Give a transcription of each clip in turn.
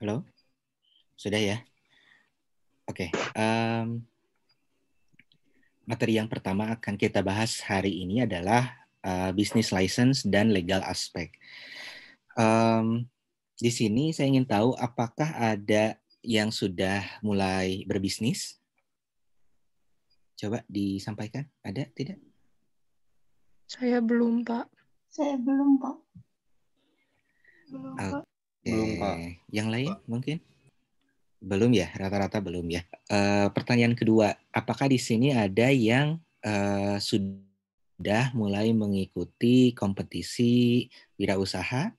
Halo, sudah ya? Oke, materi yang pertama akan kita bahas hari ini adalah business license dan legal aspek. Di sini saya ingin tahu apakah ada yang sudah mulai berbisnis? Coba disampaikan, ada tidak? Saya belum, Pak. Saya belum, Pak. Oke, Belum, Pak. yang lain mungkin? Belum ya, rata-rata belum ya. Pertanyaan kedua, apakah di sini ada yang sudah mulai mengikuti kompetisi wirausaha,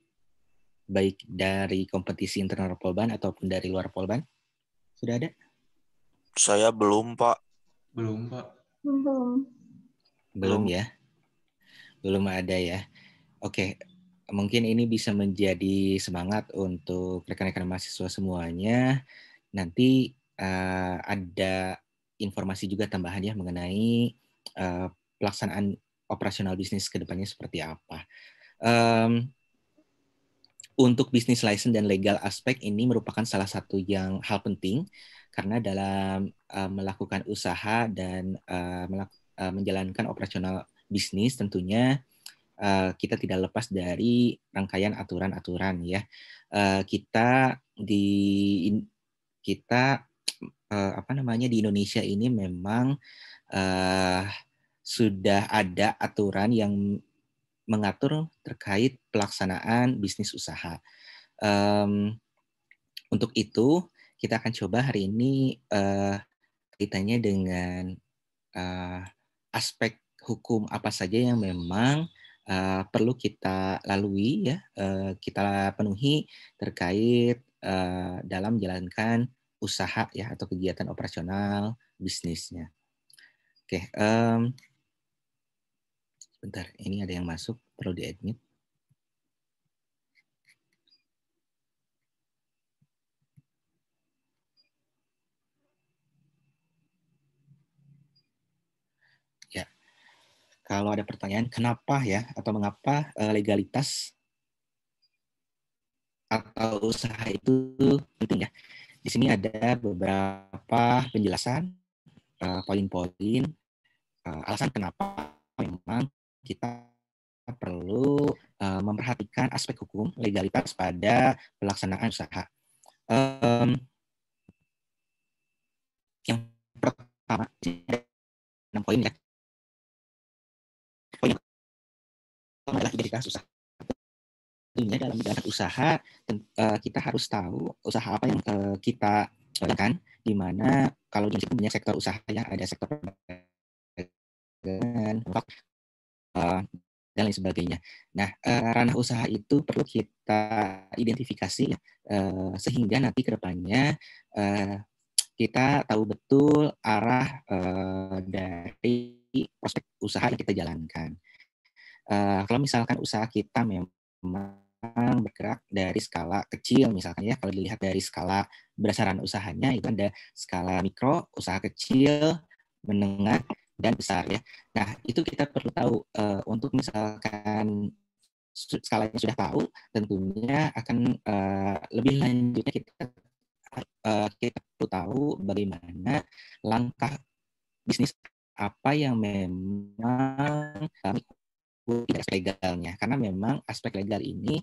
baik dari kompetisi internal Polban ataupun dari luar Polban? Sudah ada? Saya belum, Pak. Belum, Pak. Belum. Belum ya? Belum ada ya. Oke, mungkin ini bisa menjadi semangat untuk rekan-rekan mahasiswa semuanya. Nanti ada informasi juga tambahan ya mengenai pelaksanaan operasional bisnis ke depannya seperti apa. Untuk bisnis license dan legal aspek ini merupakan salah satu yang hal penting karena dalam melakukan usaha dan menjalankan operasional bisnis tentunya kita tidak lepas dari rangkaian aturan-aturan ya. Kita di Indonesia ini memang sudah ada aturan yang mengatur terkait pelaksanaan bisnis usaha. Untuk itu kita akan coba hari ini kaitannya dengan aspek hukum apa saja yang memang perlu kita lalui ya, kita penuhi terkait dalam menjalankan usaha ya atau kegiatan operasional bisnisnya. Oke, sebentar, ini ada yang masuk, perlu di-admit. Ya, kalau ada pertanyaan kenapa ya atau mengapa legalitas atau usaha itu penting ya. Di sini ada beberapa penjelasan, poin-poin, alasan kenapa memang kita perlu memperhatikan aspek hukum legalitas pada pelaksanaan usaha. Yang pertama, 6 poin ya. Poin pertama adalah identitas usaha. Tentunya dalam menjalankan usaha, kita harus tahu usaha apa yang kita jalankan, di mana kalau di situ punya sektor usaha ya, ada sektor perdagangan, dan lain sebagainya. Nah, ranah usaha itu perlu kita identifikasi ya, sehingga nanti ke depannya kita tahu betul arah dari prospek usaha yang kita jalankan. Kalau misalkan usaha kita memang bergerak dari skala kecil, misalkan ya, kalau dilihat dari skala berdasarkan usahanya itu ada skala mikro, usaha kecil, menengah, dan besar ya. Nah, itu kita perlu tahu untuk misalkan skalanya sudah tahu, tentunya akan lebih lanjutnya kita perlu tahu bagaimana langkah bisnis apa yang memang mengikuti aspek legalnya, karena memang aspek legal ini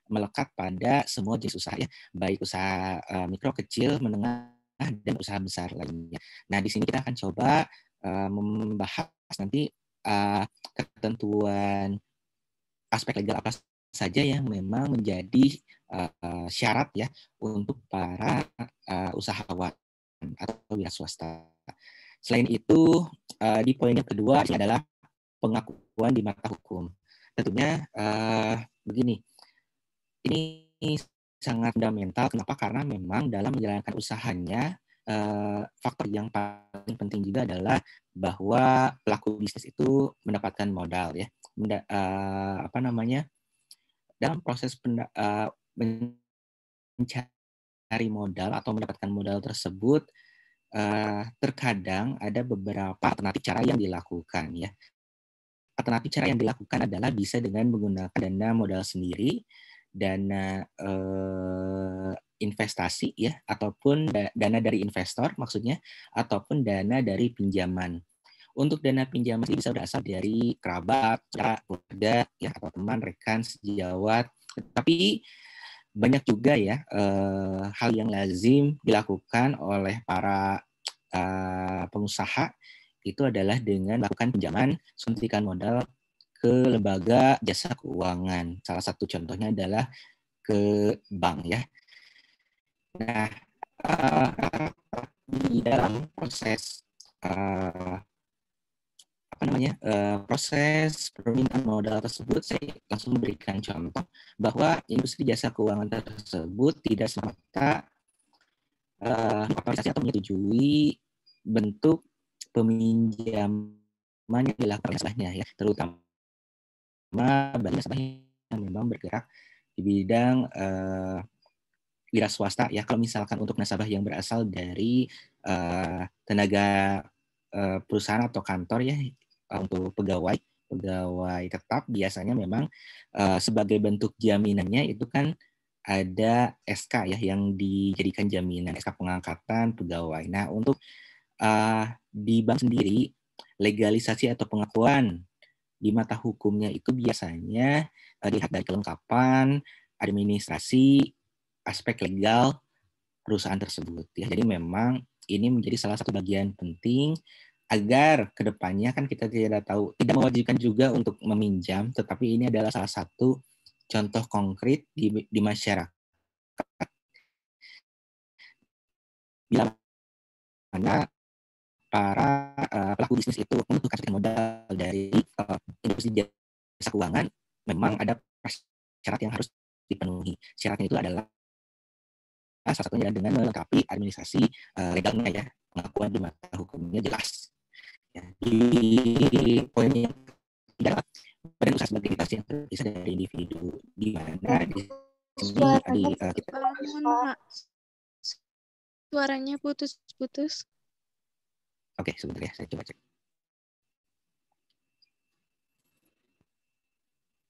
melekat pada semua jenis usaha ya, baik usaha mikro, kecil, menengah, dan usaha besar lainnya. Nah, di sini kita akan coba membahas nanti ketentuan aspek legal apa saja yang memang menjadi syarat ya untuk para usahawan atau wira swasta. Selain itu, di poin yang kedua ini adalah pengakuan di mata hukum. Tentunya begini, ini sangat fundamental. Kenapa? Karena memang dalam menjalankan usahanya, faktor yang paling penting juga adalah bahwa pelaku bisnis itu mendapatkan modal ya, dalam proses mencari modal atau mendapatkan modal tersebut, terkadang ada beberapa alternatif cara yang dilakukan ya. Alternatif cara yang dilakukan adalah bisa dengan menggunakan dana modal sendiri, dana investasi ya, ataupun dana dari investor maksudnya, ataupun dana dari pinjaman. Untuk dana pinjaman ini bisa berasal dari kerabat, keluarga, ya, atau teman, rekan, sejawat. Tapi banyak juga ya hal yang lazim dilakukan oleh para pengusaha itu adalah dengan melakukan pinjaman suntikan modal ke lembaga jasa keuangan. Salah satu contohnya adalah ke bank ya. Nah, di dalam proses proses permintaan modal tersebut, saya langsung memberikan contoh bahwa industri jasa keuangan tersebut tidak semata atau menyetujui bentuk peminjaman yang dilakukan oleh nasabahnya ya, terutama bagi nasabah yang memang bergerak di bidang wira swasta ya. Kalau misalkan untuk nasabah yang berasal dari tenaga perusahaan atau kantor ya, untuk pegawai tetap biasanya memang sebagai bentuk jaminannya itu kan ada SK ya yang dijadikan jaminan, SK pengangkatan pegawai. Nah, untuk di bank sendiri legalisasi atau pengakuan di mata hukumnya itu biasanya dilihat dari kelengkapan administrasi aspek legal perusahaan tersebut ya. Jadi memang ini menjadi salah satu bagian penting agar kedepannya kan kita tidak tahu, tidak mewajibkan juga untuk meminjam, tetapi ini adalah salah satu contoh konkret di masyarakat bila mana para pelaku bisnis itu membutuhkan modal dari industri jasa keuangan, memang ada syarat yang harus dipenuhi. Syaratnya itu adalah salah satunya dengan melengkapi administrasi legalnya ya, pengakuan di mata hukumnya jelas. Ya, di poin yang ketiga, badan usaha sebagai entity yang terpisah dari individu, di mana di sini tadi kita Suaranya putus-putus. Oke, sebentar ya, saya coba cek.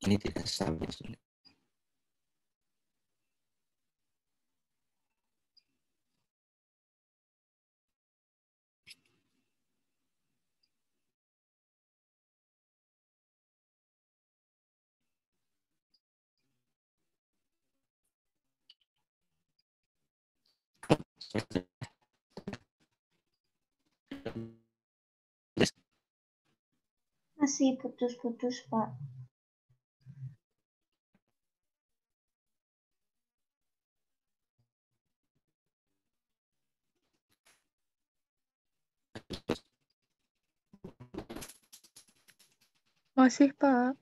Ini tidak stabil. Masih putus-putus, Pak. Masih, Pak.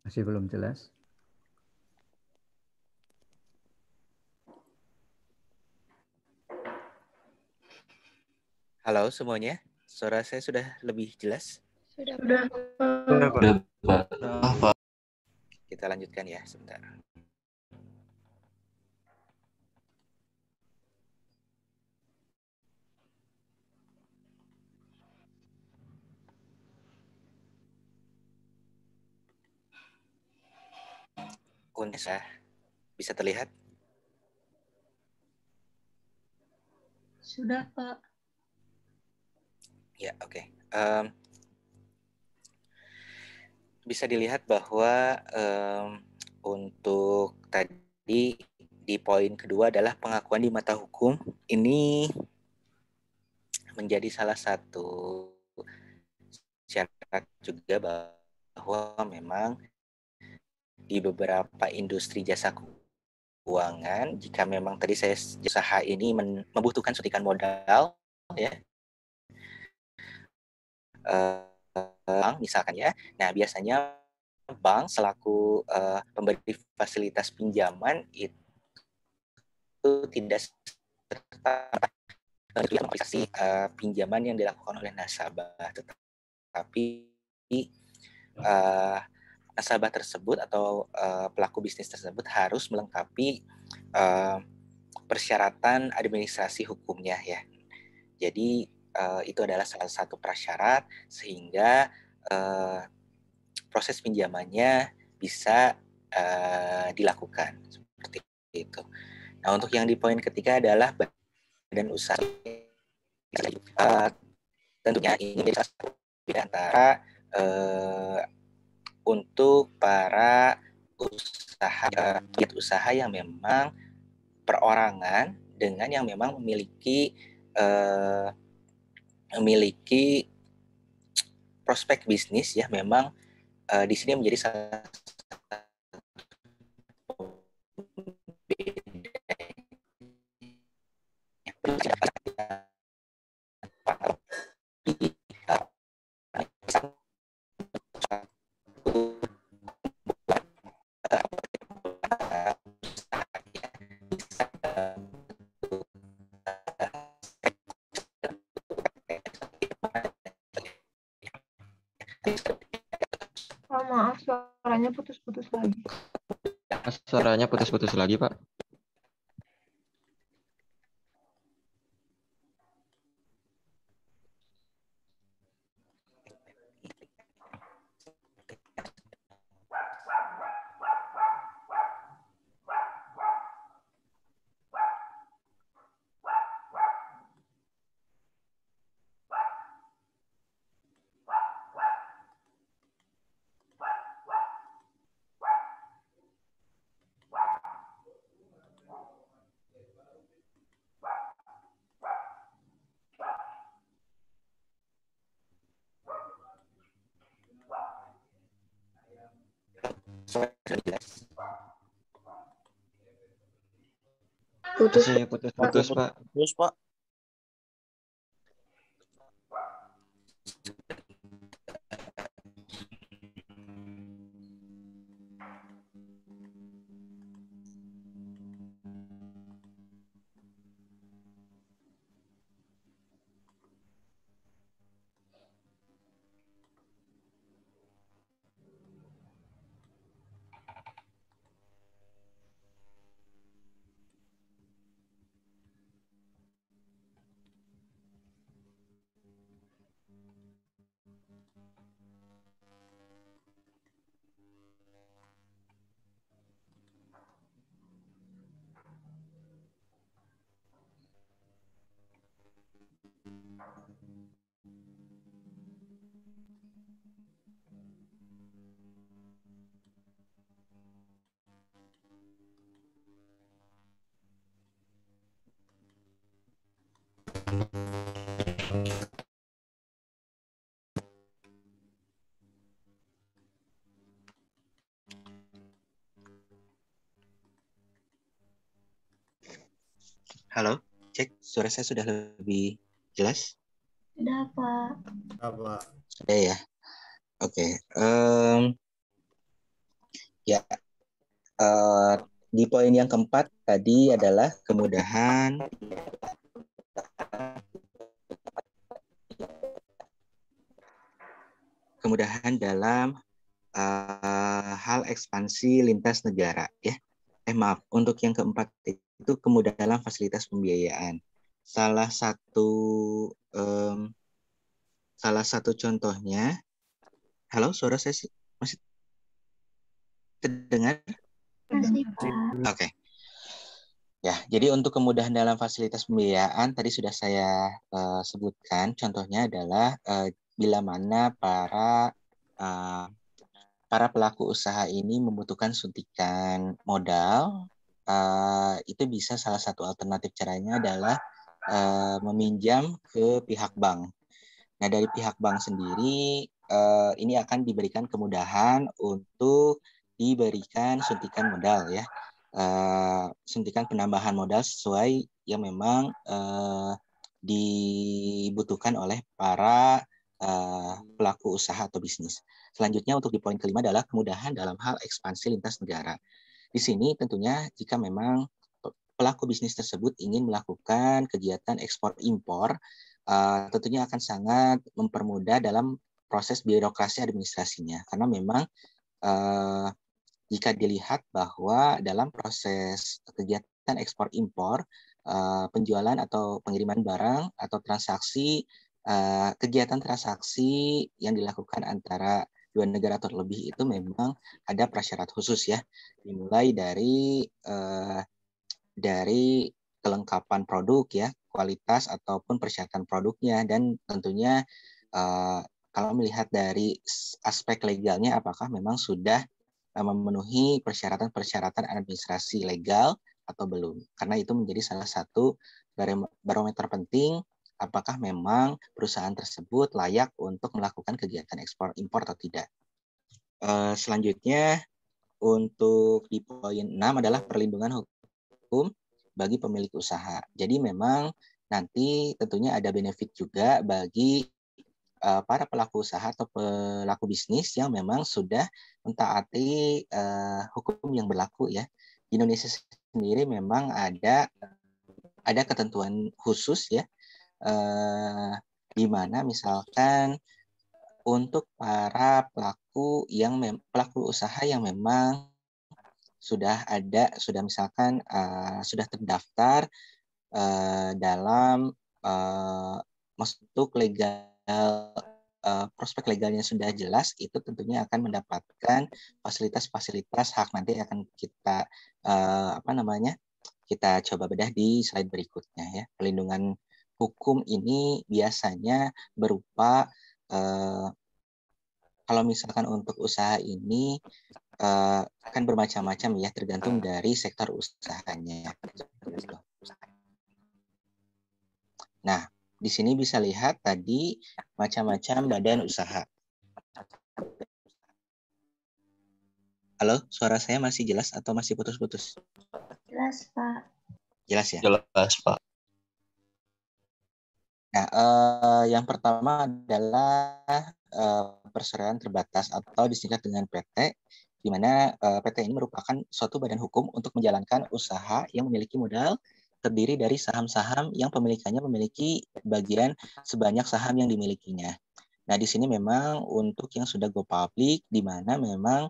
Masih belum jelas. Halo semuanya, suara saya sudah lebih jelas? Sudah, Sudah, Pak. Pak. Udah, Pak. Kita lanjutkan ya sebentar. Unesa, bisa terlihat? Sudah, Pak. Ya, oke. Bisa dilihat bahwa untuk tadi di poin kedua adalah pengakuan di mata hukum. Ini menjadi salah satu syarat juga bahwa memang di beberapa industri jasa keuangan, jika memang tadi saya usaha ini membutuhkan suntikan modal, ya, bank misalkan ya, nah biasanya bank selaku pemberi fasilitas pinjaman itu tidak serta mengapresiasi pinjaman yang dilakukan oleh nasabah, tetapi nasabah tersebut atau pelaku bisnis tersebut harus melengkapi persyaratan administrasi hukumnya ya. Jadi itu adalah salah satu prasyarat sehingga proses pinjamannya bisa dilakukan seperti itu. Nah, untuk yang di poin ketiga adalah badan usaha. Tentunya ini menjadi salah satu di antara untuk para usaha yang memang perorangan dengan yang memang memiliki prospek bisnis ya, memang di sini menjadi salah Oh, maaf, suaranya putus-putus lagi. Suaranya putus-putus lagi, Pak. Putus. Masih putus-putus, Pak. Terus, Pak. Halo, cek suara saya sudah lebih jelas? Sudah, Pak. Sudah ya. Oke. Ya, di poin yang keempat tadi adalah kemudahan dalam hal ekspansi lintas negara, ya. Maaf, untuk yang keempat itu kemudahan dalam fasilitas pembiayaan. Salah satu contohnya, halo, suara saya masih terdengar? Masih, Pak. Oke. Ya, jadi untuk kemudahan dalam fasilitas pembiayaan tadi sudah saya sebutkan. Contohnya adalah bila mana para pelaku usaha ini membutuhkan suntikan modal, itu bisa salah satu alternatif caranya adalah meminjam ke pihak bank. Nah, dari pihak bank sendiri ini akan diberikan kemudahan untuk diberikan suntikan modal, ya. Suntikan penambahan modal sesuai yang memang dibutuhkan oleh para pelaku usaha atau bisnis. Selanjutnya untuk di poin kelima adalah kemudahan dalam hal ekspansi lintas negara. Di sini tentunya jika memang pelaku bisnis tersebut ingin melakukan kegiatan ekspor impor, tentunya akan sangat mempermudah dalam proses birokrasi administrasinya, karena memang jika dilihat bahwa dalam proses kegiatan ekspor impor, penjualan atau pengiriman barang atau kegiatan transaksi yang dilakukan antara dua negara atau lebih itu memang ada prasyarat khusus, ya, dimulai dari kelengkapan produk, ya, kualitas ataupun persyaratan produknya, dan tentunya kalau melihat dari aspek legalnya apakah memang sudah memenuhi persyaratan administrasi legal atau belum. Karena itu menjadi salah satu barometer penting apakah memang perusahaan tersebut layak untuk melakukan kegiatan ekspor impor atau tidak. Selanjutnya untuk di poin 6 adalah perlindungan hukum bagi pemilik usaha. Jadi memang nanti tentunya ada benefit juga bagi para pelaku usaha atau pelaku bisnis yang memang sudah mentaati hukum yang berlaku, ya. Di Indonesia sendiri memang ada ketentuan khusus, ya, di mana misalkan untuk para pelaku usaha yang memang sudah misalkan sudah terdaftar dalam masuk legal, prospek legalnya sudah jelas, itu tentunya akan mendapatkan fasilitas-fasilitas hak. Nanti akan kita kita coba bedah di slide berikutnya, ya. Perlindungan hukum ini biasanya berupa kalau misalkan untuk usaha ini akan bermacam-macam, ya, tergantung dari sektor usahanya. Nah, di sini bisa lihat tadi macam-macam badan usaha. Halo, suara saya masih jelas atau masih putus-putus? Jelas, Pak. Jelas, ya? Jelas, Pak. Nah, yang pertama adalah perseroan terbatas atau disingkat dengan PT, di mana PT ini merupakan suatu badan hukum untuk menjalankan usaha yang memiliki modal terdiri dari saham-saham yang pemilikannya memiliki bagian sebanyak saham yang dimilikinya. Nah, di sini memang untuk yang sudah go public, di mana memang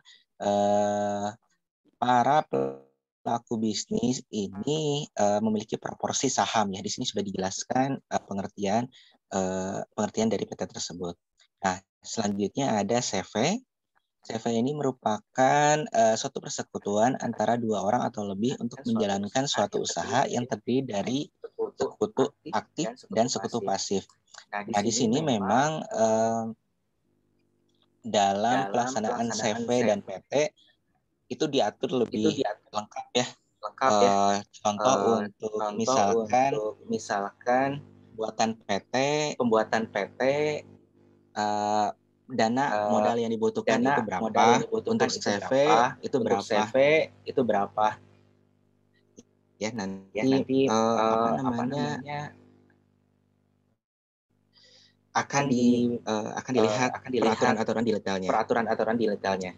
para pelaku bisnis ini memiliki proporsi saham, ya. Di sini sudah dijelaskan pengertian dari PT tersebut. Nah, selanjutnya ada CV. CV ini merupakan suatu persekutuan antara dua orang atau lebih untuk menjalankan suatu usaha yang terdiri dari sekutu aktif dan sekutu pasif. Nah, di sini memang dalam pelaksanaan CV dan PT itu diatur lebih lengkap, ya. Contoh untuk misalkan pembuatan PT, dana modal yang dibutuhkan itu berapa, untuk CV itu berapa, ya. Nanti akan dilihat peraturan-aturan detailnya.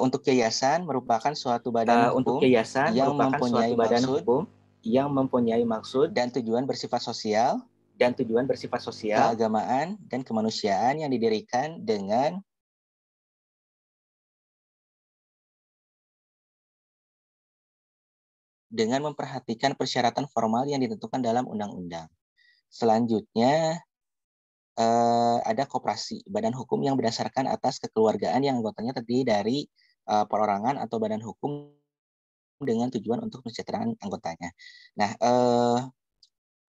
Untuk yayasan merupakan suatu badan Untuk hukum yayasan yang merupakan mempunyai suatu badan maksud hukum yang mempunyai maksud dan tujuan bersifat sosial, dan tujuan bersifat sosial, keagamaan, dan kemanusiaan yang didirikan dengan memperhatikan persyaratan formal yang ditentukan dalam undang-undang. Selanjutnya, ada koperasi, badan hukum yang berdasarkan atas kekeluargaan yang anggotanya terdiri dari perorangan atau badan hukum dengan tujuan untuk kesejahteraan anggotanya. Nah,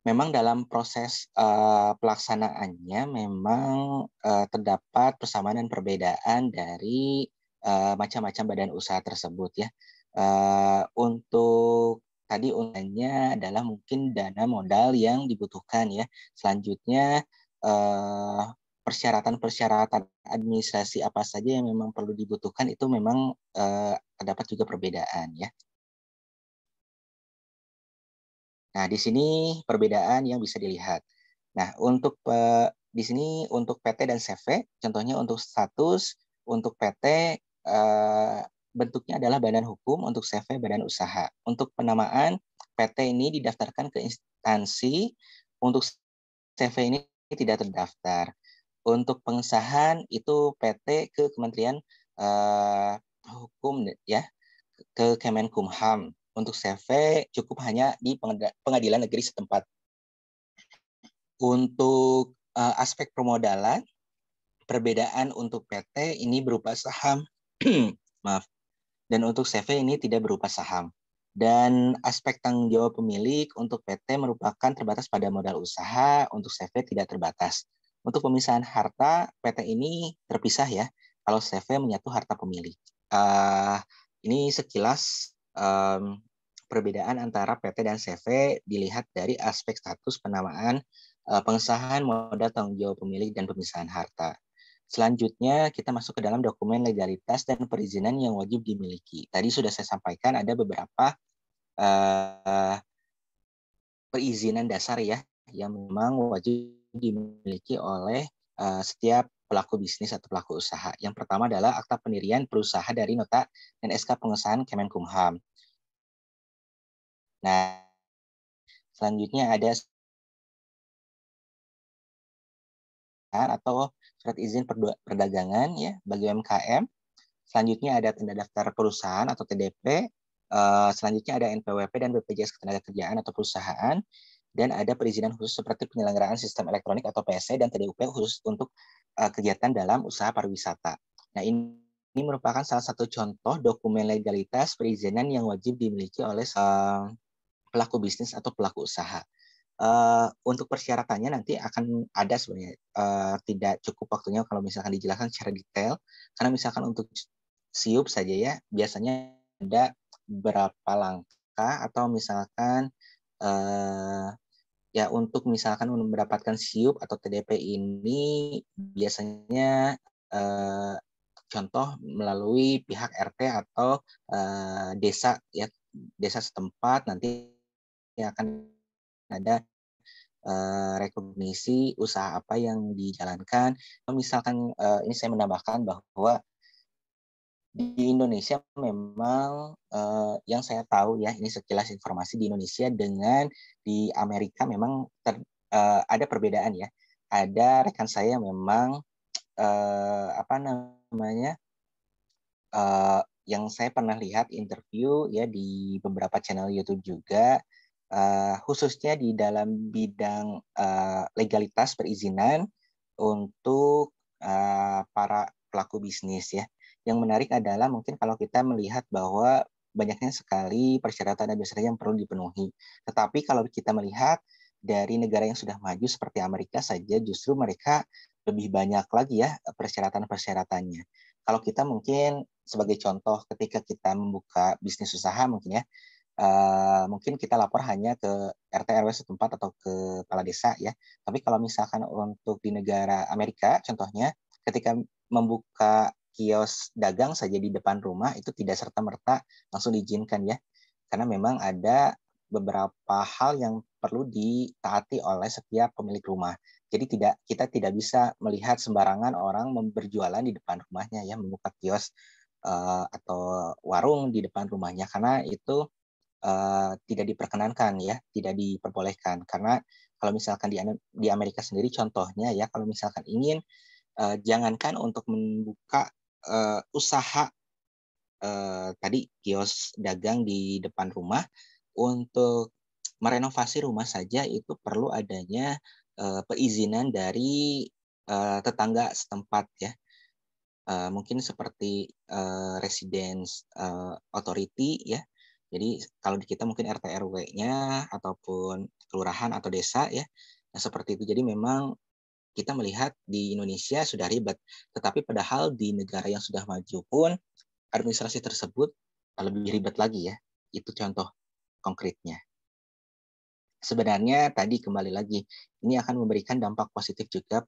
memang dalam proses pelaksanaannya memang terdapat persamaan dan perbedaan dari macam-macam badan usaha tersebut ya. Untuk tadi undangannya adalah mungkin dana modal yang dibutuhkan ya. Selanjutnya persyaratan-persyaratan administrasi apa saja yang memang perlu dibutuhkan itu memang terdapat juga perbedaan ya. Nah, di sini perbedaan yang bisa dilihat. Nah, untuk di sini untuk PT dan CV, contohnya untuk status, untuk PT bentuknya adalah badan hukum, untuk CV badan usaha. Untuk penamaan, PT ini didaftarkan ke instansi, untuk CV ini tidak terdaftar. Untuk pengesahan itu PT ke Kementerian Hukum ya, ke Kemenkumham. Untuk CV cukup hanya di pengadilan negeri setempat. Untuk aspek permodalan, perbedaan untuk PT ini berupa saham, maaf, dan untuk CV ini tidak berupa saham. Dan aspek tanggung jawab pemilik untuk PT merupakan terbatas pada modal usaha, untuk CV tidak terbatas. Untuk pemisahan harta, PT ini terpisah ya, kalau CV menyatu harta pemilik. Ini sekilas perbedaan antara PT dan CV dilihat dari aspek status penamaan, pengesahan modal tanggung jawab pemilik dan pemisahan harta. Selanjutnya kita masuk ke dalam dokumen legalitas dan perizinan yang wajib dimiliki. Tadi sudah saya sampaikan ada beberapa perizinan dasar ya yang memang wajib dimiliki oleh setiap pelaku bisnis atau pelaku usaha. Yang pertama adalah akta pendirian perusahaan dari nota dan SK pengesahan Kemenkumham. Nah, selanjutnya ada atau surat izin perdagangan ya bagi UMKM. Selanjutnya ada tanda daftar perusahaan atau TDP. Selanjutnya ada NPWP dan BPJS Ketenagakerjaan atau perusahaan. Dan ada perizinan khusus seperti penyelenggaraan sistem elektronik atau PSC dan TDUP khusus untuk kegiatan dalam usaha pariwisata. Nah, ini merupakan salah satu contoh dokumen legalitas perizinan yang wajib dimiliki oleh pelaku bisnis atau pelaku usaha. Untuk persyaratannya nanti akan ada sebenarnya, tidak cukup waktunya kalau misalkan dijelaskan secara detail, karena misalkan untuk SIUP saja ya, biasanya ada beberapa langkah atau misalkan ya untuk misalkan mendapatkan SIUP atau TDP ini biasanya contoh melalui pihak RT atau desa ya, desa setempat nanti akan ada rekognisi usaha apa yang dijalankan. Misalkan ini saya menambahkan bahwa di Indonesia memang yang saya tahu ya, ini sekilas informasi di Indonesia dengan di Amerika memang ada perbedaan ya. Ada rekan saya memang apa namanya yang saya pernah lihat interview ya di beberapa channel YouTube juga. Khususnya di dalam bidang legalitas perizinan untuk para pelaku bisnis ya. Yang menarik adalah mungkin kalau kita melihat bahwa banyaknya sekali persyaratan administrasi yang perlu dipenuhi. Tetapi kalau kita melihat dari negara yang sudah maju seperti Amerika saja, justru mereka lebih banyak lagi ya persyaratan-persyaratannya. Kalau kita mungkin sebagai contoh ketika kita membuka bisnis usaha mungkin ya, mungkin kita lapor hanya ke RT RW setempat atau ke kepala desa ya. Tapi kalau misalkan untuk di negara Amerika contohnya ketika membuka kios dagang saja di depan rumah itu tidak serta-merta langsung diizinkan ya. Karena memang ada beberapa hal yang perlu ditaati oleh setiap pemilik rumah. Jadi kita tidak bisa melihat sembarangan orang berjualan di depan rumahnya ya, membuka kios atau warung di depan rumahnya, karena itu tidak diperkenankan ya, tidak diperbolehkan. Karena kalau misalkan di Amerika sendiri contohnya ya, kalau misalkan ingin jangankan untuk membuka usaha tadi kios dagang di depan rumah, untuk merenovasi rumah saja itu perlu adanya perizinan dari tetangga setempat ya. Mungkin seperti residence authority ya. Jadi kalau di kita mungkin RT RW-nya ataupun kelurahan atau desa ya. Nah, seperti itu. Jadi memang kita melihat di Indonesia sudah ribet, tetapi padahal di negara yang sudah maju pun administrasi tersebut lebih ribet lagi ya. Itu contoh konkretnya. Sebenarnya tadi kembali lagi, ini akan memberikan dampak positif juga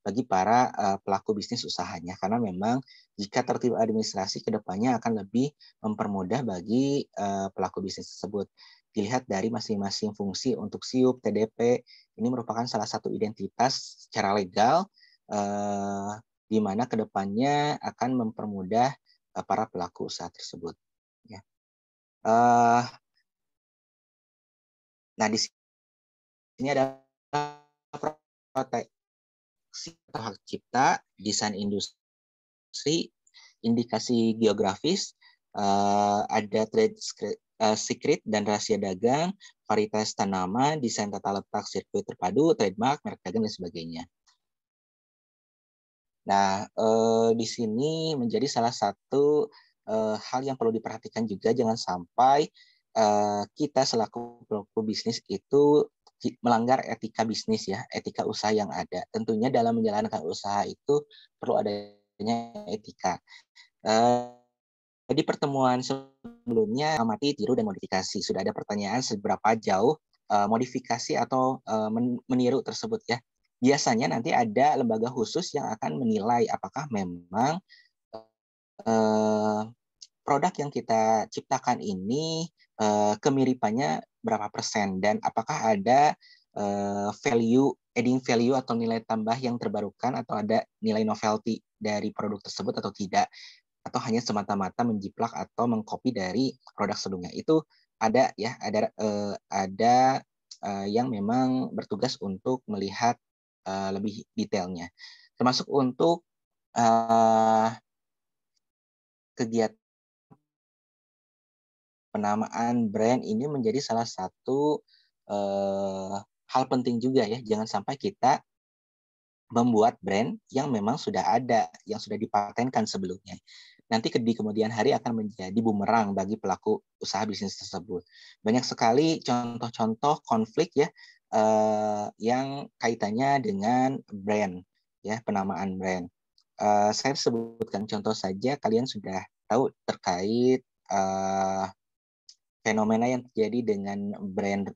bagi para pelaku bisnis usahanya, karena memang jika tertib administrasi kedepannya akan lebih mempermudah bagi pelaku bisnis tersebut. Dilihat dari masing-masing fungsi untuk SIUP, TDP, ini merupakan salah satu identitas secara legal di mana kedepannya akan mempermudah para pelaku usaha tersebut. Ya. Nah, di sini ada proteksi atau hak cipta, desain industri, indikasi geografis, ada trade secret dan rahasia dagang, varietas tanaman, desain tata letak sirkuit terpadu, trademark, merek dagang, dan sebagainya. Nah, di sini menjadi salah satu hal yang perlu diperhatikan juga, jangan sampai kita selaku pelaku bisnis itu melanggar etika bisnis ya, etika usaha yang ada. Tentunya dalam menjalankan usaha itu perlu adanya etika. Di pertemuan sebelumnya, amati, tiru, dan modifikasi. Sudah ada pertanyaan seberapa jauh modifikasi atau meniru tersebut ya. Biasanya nanti ada lembaga khusus yang akan menilai apakah memang produk yang kita ciptakan ini kemiripannya berapa persen, dan apakah ada adding value atau nilai tambah yang terbarukan, atau ada nilai novelty dari produk tersebut atau tidak, atau hanya semata-mata menjiplak atau mengcopy dari produk sebelumnya. Itu ada ya, ada yang memang bertugas untuk melihat lebih detailnya, termasuk untuk kegiatan penamaan brand ini menjadi salah satu hal penting juga ya. Jangan sampai kita membuat brand yang memang sudah ada, yang sudah dipatenkan sebelumnya. Nanti di kemudian hari akan menjadi bumerang bagi pelaku usaha bisnis tersebut. Banyak sekali contoh-contoh konflik ya yang kaitannya dengan brand, ya, penamaan brand. Saya sebutkan contoh saja, kalian sudah tahu terkait fenomena yang terjadi dengan brand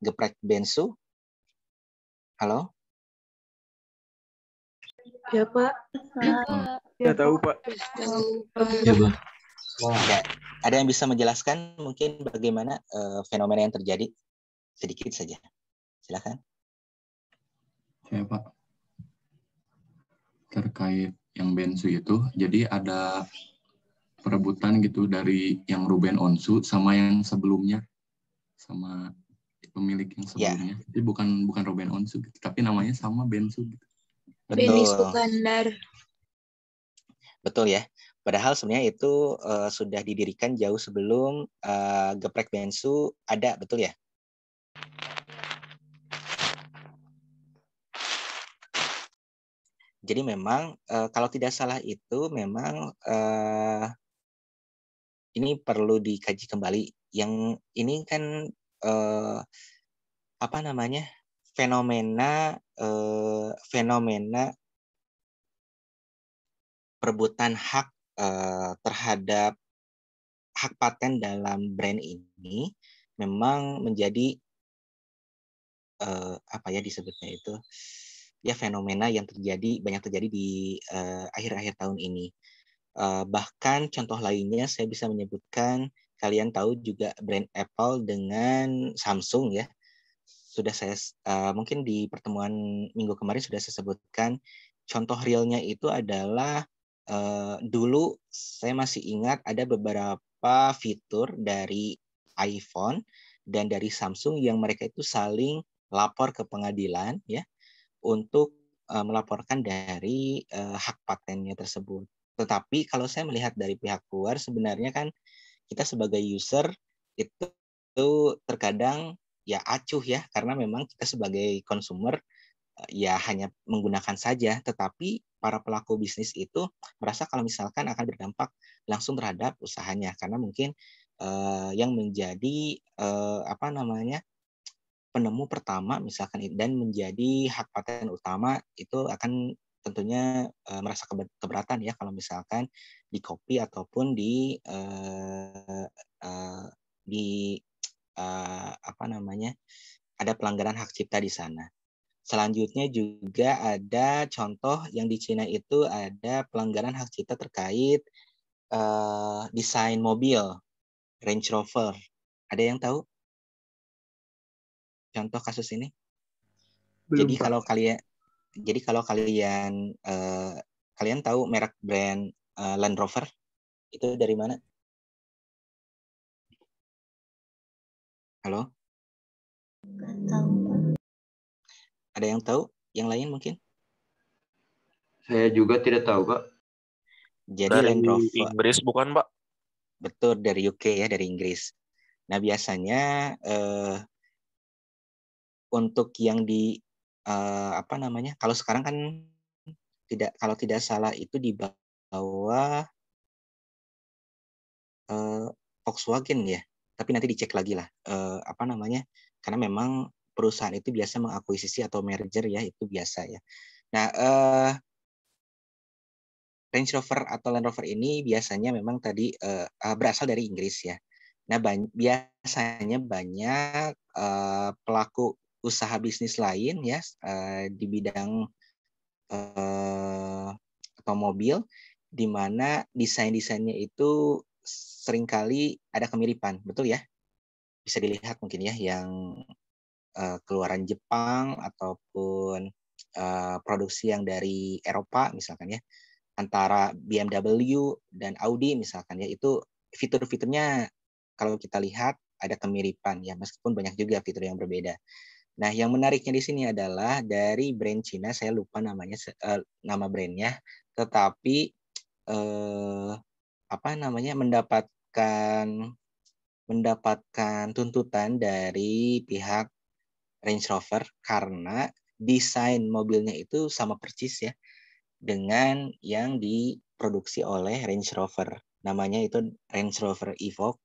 geprek bensu. Halo? Ya, Pak. Ya, tahu, Pak. Ya, Pak. Ya, ada yang bisa menjelaskan mungkin bagaimana fenomena yang terjadi? Sedikit saja. Silakan. Saya, Pak. Terkait yang bensu itu, jadi ada perebutan gitu dari yang Ruben Onsu sama yang sebelumnya, sama pemilik yang sebelumnya. Jadi bukan Ruben Onsu gitu, tapi namanya sama bensu gitu. Beni Betul. Sukandar. Betul ya. Padahal sebenarnya itu sudah didirikan jauh sebelum geprek bensu ada, betul ya? Jadi memang kalau tidak salah itu memang ini perlu dikaji kembali. Yang ini kan apa namanya, fenomena perebutan hak terhadap hak paten dalam brand ini memang menjadi apa ya disebutnya itu ya, fenomena yang banyak terjadi di akhir-akhir tahun ini. Bahkan contoh lainnya saya bisa menyebutkan, kalian tahu juga brand Apple dengan Samsung ya. Sudah saya mungkin di pertemuan minggu kemarin sudah saya sebutkan, contoh realnya itu adalah dulu saya masih ingat ada beberapa fitur dari iPhone dan dari Samsung yang mereka itu saling lapor ke pengadilan ya untuk melaporkan dari hak patennya tersebut. Tetapi kalau saya melihat dari pihak luar, sebenarnya kan kita sebagai user itu terkadang ya acuh ya, karena memang kita sebagai consumer ya hanya menggunakan saja, tetapi para pelaku bisnis itu merasa kalau misalkan akan berdampak langsung terhadap usahanya, karena mungkin yang menjadi apa namanya penemu pertama misalkan dan menjadi hak paten utama itu akan tentunya merasa keberatan ya kalau misalkan di copy ataupun di apa namanya ada pelanggaran hak cipta di sana. Selanjutnya juga ada contoh yang di Cina itu ada pelanggaran hak cipta terkait desain mobil Range Rover. Ada yang tahu contoh kasus ini? Belum, Jadi Pak. kalau kalian kalian tahu merek brand Land Rover itu dari mana? Halo? Nggak tahu, Pak. Ada yang tahu? Yang lain mungkin? Saya juga tidak tahu, Pak. Jadi Dari Land Rover, Inggris bukan, Pak? betul, dari UK ya, dari Inggris. Nah biasanya untuk yang di apa namanya? Kalau sekarang kan kalau tidak salah itu di bawah Volkswagen ya. Tapi nanti dicek lagi lah apa namanya? Karena memang perusahaan itu biasa mengakuisisi atau merger ya, itu biasa ya. Nah, Range Rover atau Land Rover ini biasanya memang tadi berasal dari Inggris ya. Nah, biasanya banyak pelaku usaha bisnis lain ya di bidang otomobil, di mana desain-desainnya itu seringkali ada kemiripan, betul ya? Bisa dilihat mungkin ya yang keluaran Jepang ataupun produksi yang dari Eropa misalkan ya, antara BMW dan Audi misalkan ya, itu fitur-fiturnya kalau kita lihat ada kemiripan ya, meskipun banyak juga fitur yang berbeda. Nah, yang menariknya di sini adalah dari brand Cina, saya lupa namanya nama brandnya, tetapi apa namanya mendapatkan tuntutan dari pihak Range Rover karena desain mobilnya itu sama persis ya dengan yang diproduksi oleh Range Rover. Namanya itu Range Rover Evoque.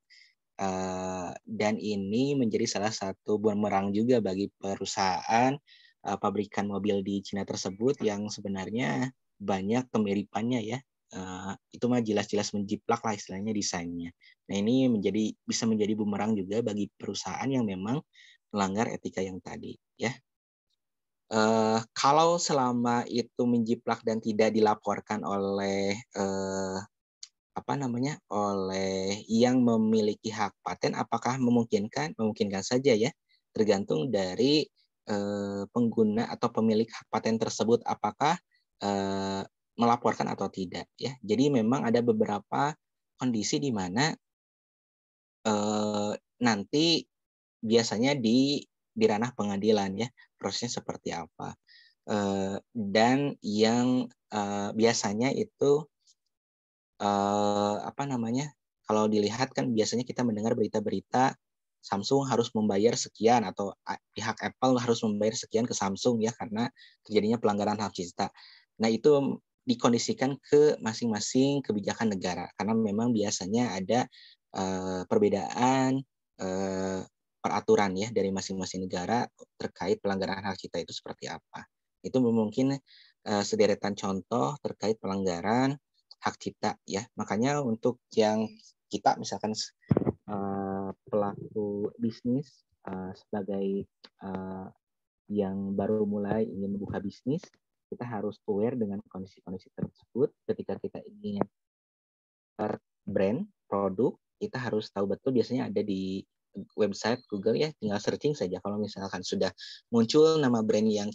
Dan ini menjadi salah satu bumerang juga bagi perusahaan pabrikan mobil di Cina tersebut yang sebenarnya banyak kemiripannya ya. Itu mah jelas-jelas menjiplak lah istilahnya desainnya. Nah ini bisa menjadi bumerang juga bagi perusahaan yang memang melanggar etika yang tadi ya. Kalau selama itu menjiplak dan tidak dilaporkan oleh apa namanya oleh yang memiliki hak paten, apakah memungkinkan? Memungkinkan saja ya, tergantung dari pengguna atau pemilik hak paten tersebut apakah melaporkan atau tidak ya. Jadi memang ada beberapa kondisi di mana nanti biasanya di ranah pengadilan ya, prosesnya seperti apa. Dan yang biasanya itu apa namanya, kalau dilihat kan biasanya kita mendengar berita-berita Samsung harus membayar sekian atau pihak Apple harus membayar sekian ke Samsung ya karena terjadinya pelanggaran hak cipta. Nah itu dikondisikan ke masing-masing kebijakan negara karena memang biasanya ada perbedaan peraturan ya dari masing-masing negara terkait pelanggaran hak cipta itu seperti apa. Itu mungkin sederetan contoh terkait pelanggaran hak cipta ya. Makanya untuk yang kita misalkan pelaku bisnis sebagai yang baru mulai ingin membuka bisnis, kita harus aware dengan kondisi-kondisi tersebut. Ketika kita ingin brand produk, kita harus tahu betul, biasanya ada di website Google ya, tinggal searching saja. Kalau misalkan sudah muncul nama brand yang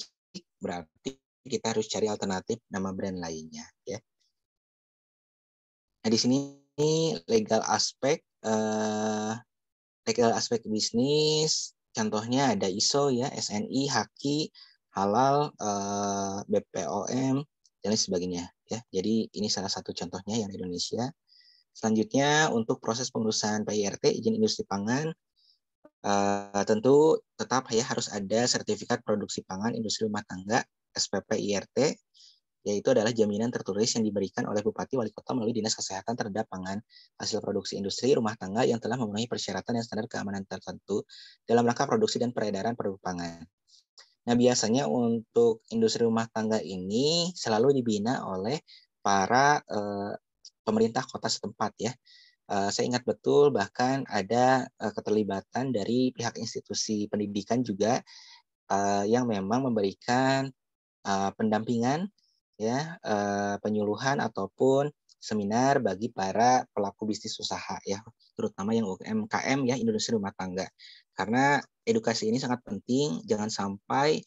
berarti kita harus cari alternatif nama brand lainnya ya. Nah, di sini legal aspek bisnis, contohnya ada ISO ya, SNI, HAKI, halal, BPOM dan lain sebagainya ya. Jadi ini salah satu contohnya yang di Indonesia. Selanjutnya untuk proses pengurusan PIRT izin industri pangan, tentu tetap ya harus ada sertifikat produksi pangan industri rumah tangga SPP IRT, yaitu adalah jaminan tertulis yang diberikan oleh Bupati Wali Kota melalui Dinas Kesehatan terhadap pangan hasil produksi industri rumah tangga yang telah memenuhi persyaratan dan standar keamanan tertentu dalam rangka produksi dan peredaran produk pangan. Nah, biasanya untuk industri rumah tangga ini selalu dibina oleh para pemerintah kota setempat ya. Saya ingat betul bahkan ada keterlibatan dari pihak institusi pendidikan juga yang memang memberikan pendampingan ya, penyuluhan ataupun seminar bagi para pelaku bisnis usaha ya, terutama yang UMKM ya, industri rumah tangga. Karena edukasi ini sangat penting, jangan sampai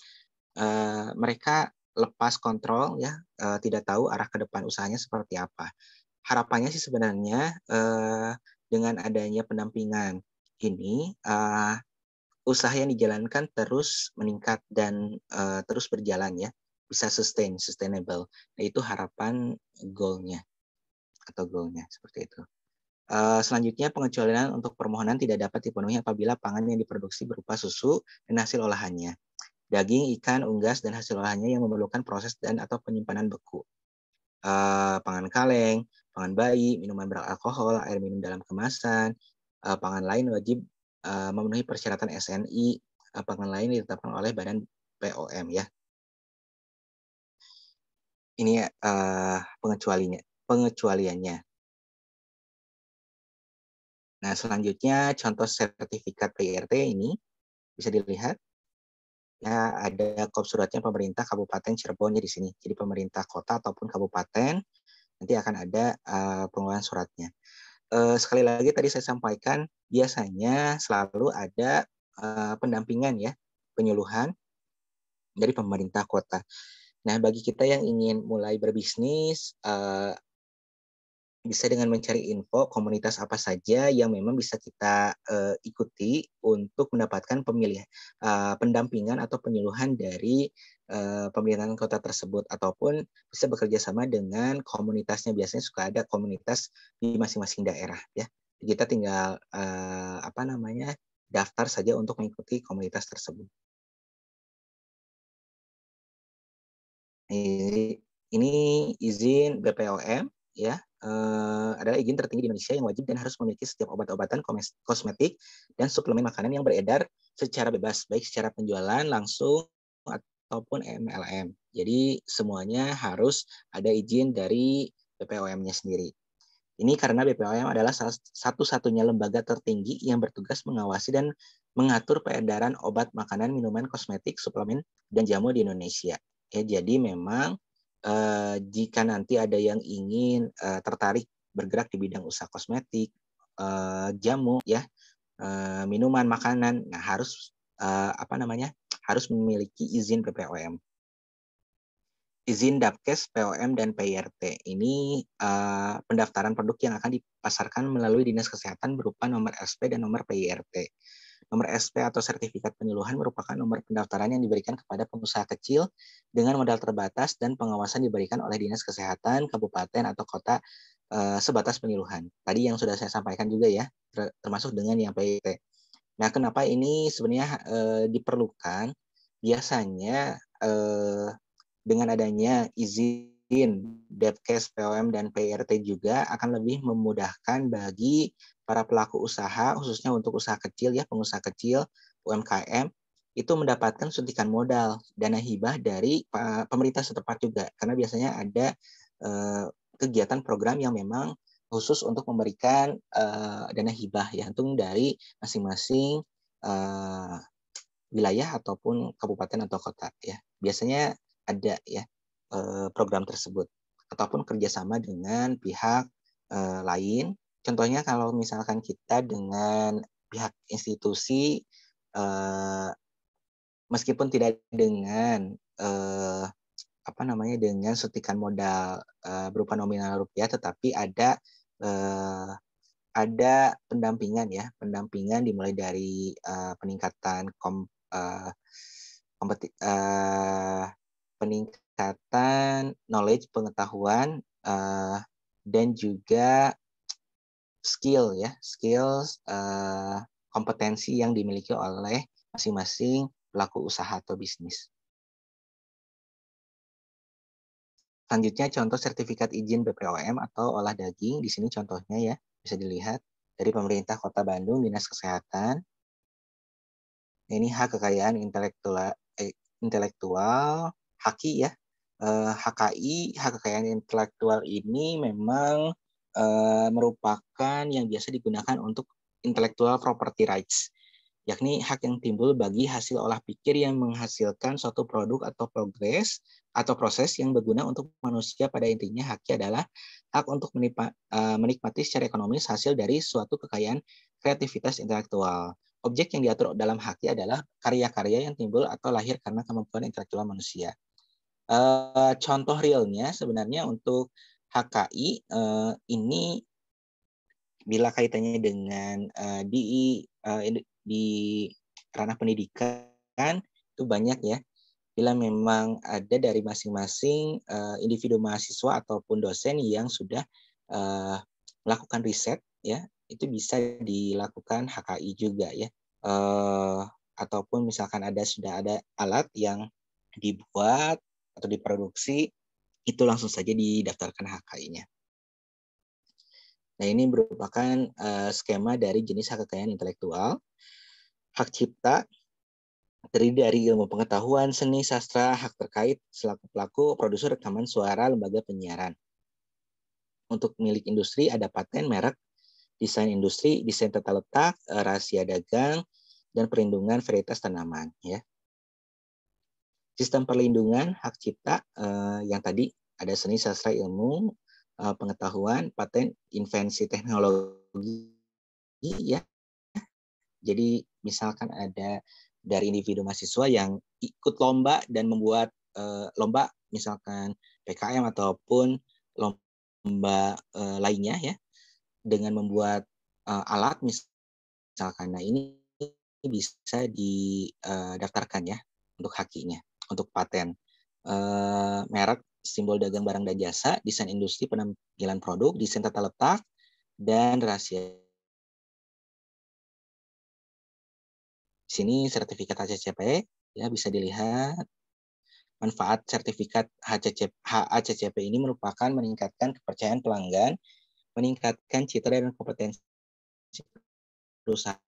mereka lepas kontrol ya, tidak tahu arah ke depan usahanya seperti apa. Harapannya sih sebenarnya dengan adanya pendampingan ini usaha yang dijalankan terus meningkat dan terus berjalan ya, bisa sustainable. Nah, itu harapan goalnya seperti itu. Selanjutnya pengecualian untuk permohonan tidak dapat dipenuhi apabila pangan yang diproduksi berupa susu dan hasil olahannya, daging, ikan, unggas dan hasil olahannya yang memerlukan proses dan atau penyimpanan beku. Pangan kaleng, pangan bayi, minuman beralkohol, air minum dalam kemasan, pangan lain wajib memenuhi persyaratan SNI, pangan lain ditetapkan oleh Badan POM ya. Ini pengecualiannya. Nah, selanjutnya contoh sertifikat PIRT ini bisa dilihat. Ya, ada kop suratnya pemerintah Kabupaten Cirebon di sini. Jadi pemerintah kota ataupun kabupaten nanti akan ada pengeluaran suratnya. Sekali lagi tadi saya sampaikan biasanya selalu ada pendampingan ya, penyuluhan dari pemerintah kota. Nah, bagi kita yang ingin mulai berbisnis, bisa dengan mencari info komunitas apa saja yang memang bisa kita ikuti untuk mendapatkan pendampingan atau penyuluhan dari pemerintahan kota tersebut, ataupun bisa bekerja sama dengan komunitasnya. Biasanya suka ada komunitas di masing-masing daerah ya. Kita tinggal daftar saja untuk mengikuti komunitas tersebut. Ini izin BPOM ya, adalah izin tertinggi di Indonesia yang wajib dan harus memiliki setiap obat-obatan, kosmetik, dan suplemen makanan yang beredar secara bebas, baik secara penjualan langsung ataupun MLM. Jadi semuanya harus ada izin dari BPOM-nya sendiri. Ini karena BPOM adalah satu-satunya lembaga tertinggi yang bertugas mengawasi dan mengatur peredaran obat, makanan, minuman, kosmetik, suplemen, dan jamu di Indonesia. Ya, jadi memang jika nanti ada yang ingin tertarik bergerak di bidang usaha kosmetik, jamu, ya, minuman, makanan, nah harus harus memiliki izin BPOM. Izin Dapkes, POM, dan PIRT. Ini pendaftaran produk yang akan dipasarkan melalui Dinas Kesehatan berupa nomor SP dan nomor PIRT. Nomor SP atau sertifikat penyuluhan merupakan nomor pendaftaran yang diberikan kepada pengusaha kecil dengan modal terbatas dan pengawasan diberikan oleh Dinas Kesehatan, Kabupaten, atau Kota sebatas penyuluhan. Tadi yang sudah saya sampaikan juga ya, termasuk dengan yang PIRT. Nah, kenapa ini sebenarnya diperlukan? Biasanya dengan adanya izin Dapkes, POM, dan PIRT juga akan lebih memudahkan bagi para pelaku usaha, khususnya untuk usaha kecil ya, pengusaha kecil, UMKM, itu mendapatkan suntikan modal, dana hibah dari pemerintah setempat juga. Karena biasanya ada kegiatan program yang memang khusus untuk memberikan dana hibah ya, untung dari masing-masing wilayah ataupun kabupaten atau kota ya. Biasanya ada ya program tersebut ataupun kerjasama dengan pihak lain. Contohnya kalau misalkan kita dengan pihak institusi meskipun tidak dengan dengan suntikan modal berupa nominal rupiah, tetapi ada ada pendampingan ya, pendampingan dimulai dari peningkatan peningkatan knowledge, pengetahuan, dan juga skills, kompetensi yang dimiliki oleh masing-masing pelaku usaha atau bisnis. Selanjutnya contoh sertifikat izin BPOM atau olah daging. Di sini contohnya ya, bisa dilihat dari pemerintah Kota Bandung, Dinas Kesehatan. Ini hak kekayaan intelektual, HKI ya. HKI, hak kekayaan intelektual ini memang merupakan yang biasa digunakan untuk intellectual property rights, yakni hak yang timbul bagi hasil olah pikir yang menghasilkan suatu produk atau progres atau proses yang berguna untuk manusia. Pada intinya HKI adalah hak untuk menikmati secara ekonomis hasil dari suatu kekayaan kreativitas intelektual. Objek yang diatur dalam HKI adalah karya-karya yang timbul atau lahir karena kemampuan intelektual manusia. Contoh realnya sebenarnya untuk HKI ini bila kaitannya dengan di ranah pendidikan itu banyak ya. Bila memang ada dari masing-masing individu mahasiswa ataupun dosen yang sudah melakukan riset ya, itu bisa dilakukan HKI juga ya. Ataupun misalkan sudah ada alat yang dibuat atau diproduksi, itu langsung saja didaftarkan HKI-nya. Nah, ini merupakan skema dari jenis hak kekayaan intelektual. Hak cipta terdiri dari ilmu pengetahuan, seni, sastra, hak terkait selaku pelaku produser rekaman suara lembaga penyiaran. Untuk milik industri ada paten, merek, desain industri, desain tata letak, rahasia dagang, dan perlindungan varietas tanaman. Ya. Sistem perlindungan hak cipta yang tadi ada seni, sastra, ilmu, pengetahuan, paten, invensi teknologi. Ya. Jadi misalkan ada dari individu mahasiswa yang ikut lomba dan membuat lomba misalkan PKM ataupun lomba lainnya ya, dengan membuat alat misalkan. Nah, ini bisa didaftarkan ya untuk HKI-nya, untuk paten. Merek, simbol dagang barang dan jasa, desain industri penampilan produk, desain tata letak, dan rahasia. Di sini sertifikat HACCP ya, bisa dilihat. Manfaat sertifikat HACCP ini merupakan meningkatkan kepercayaan pelanggan, meningkatkan citra dan kompetensi perusahaan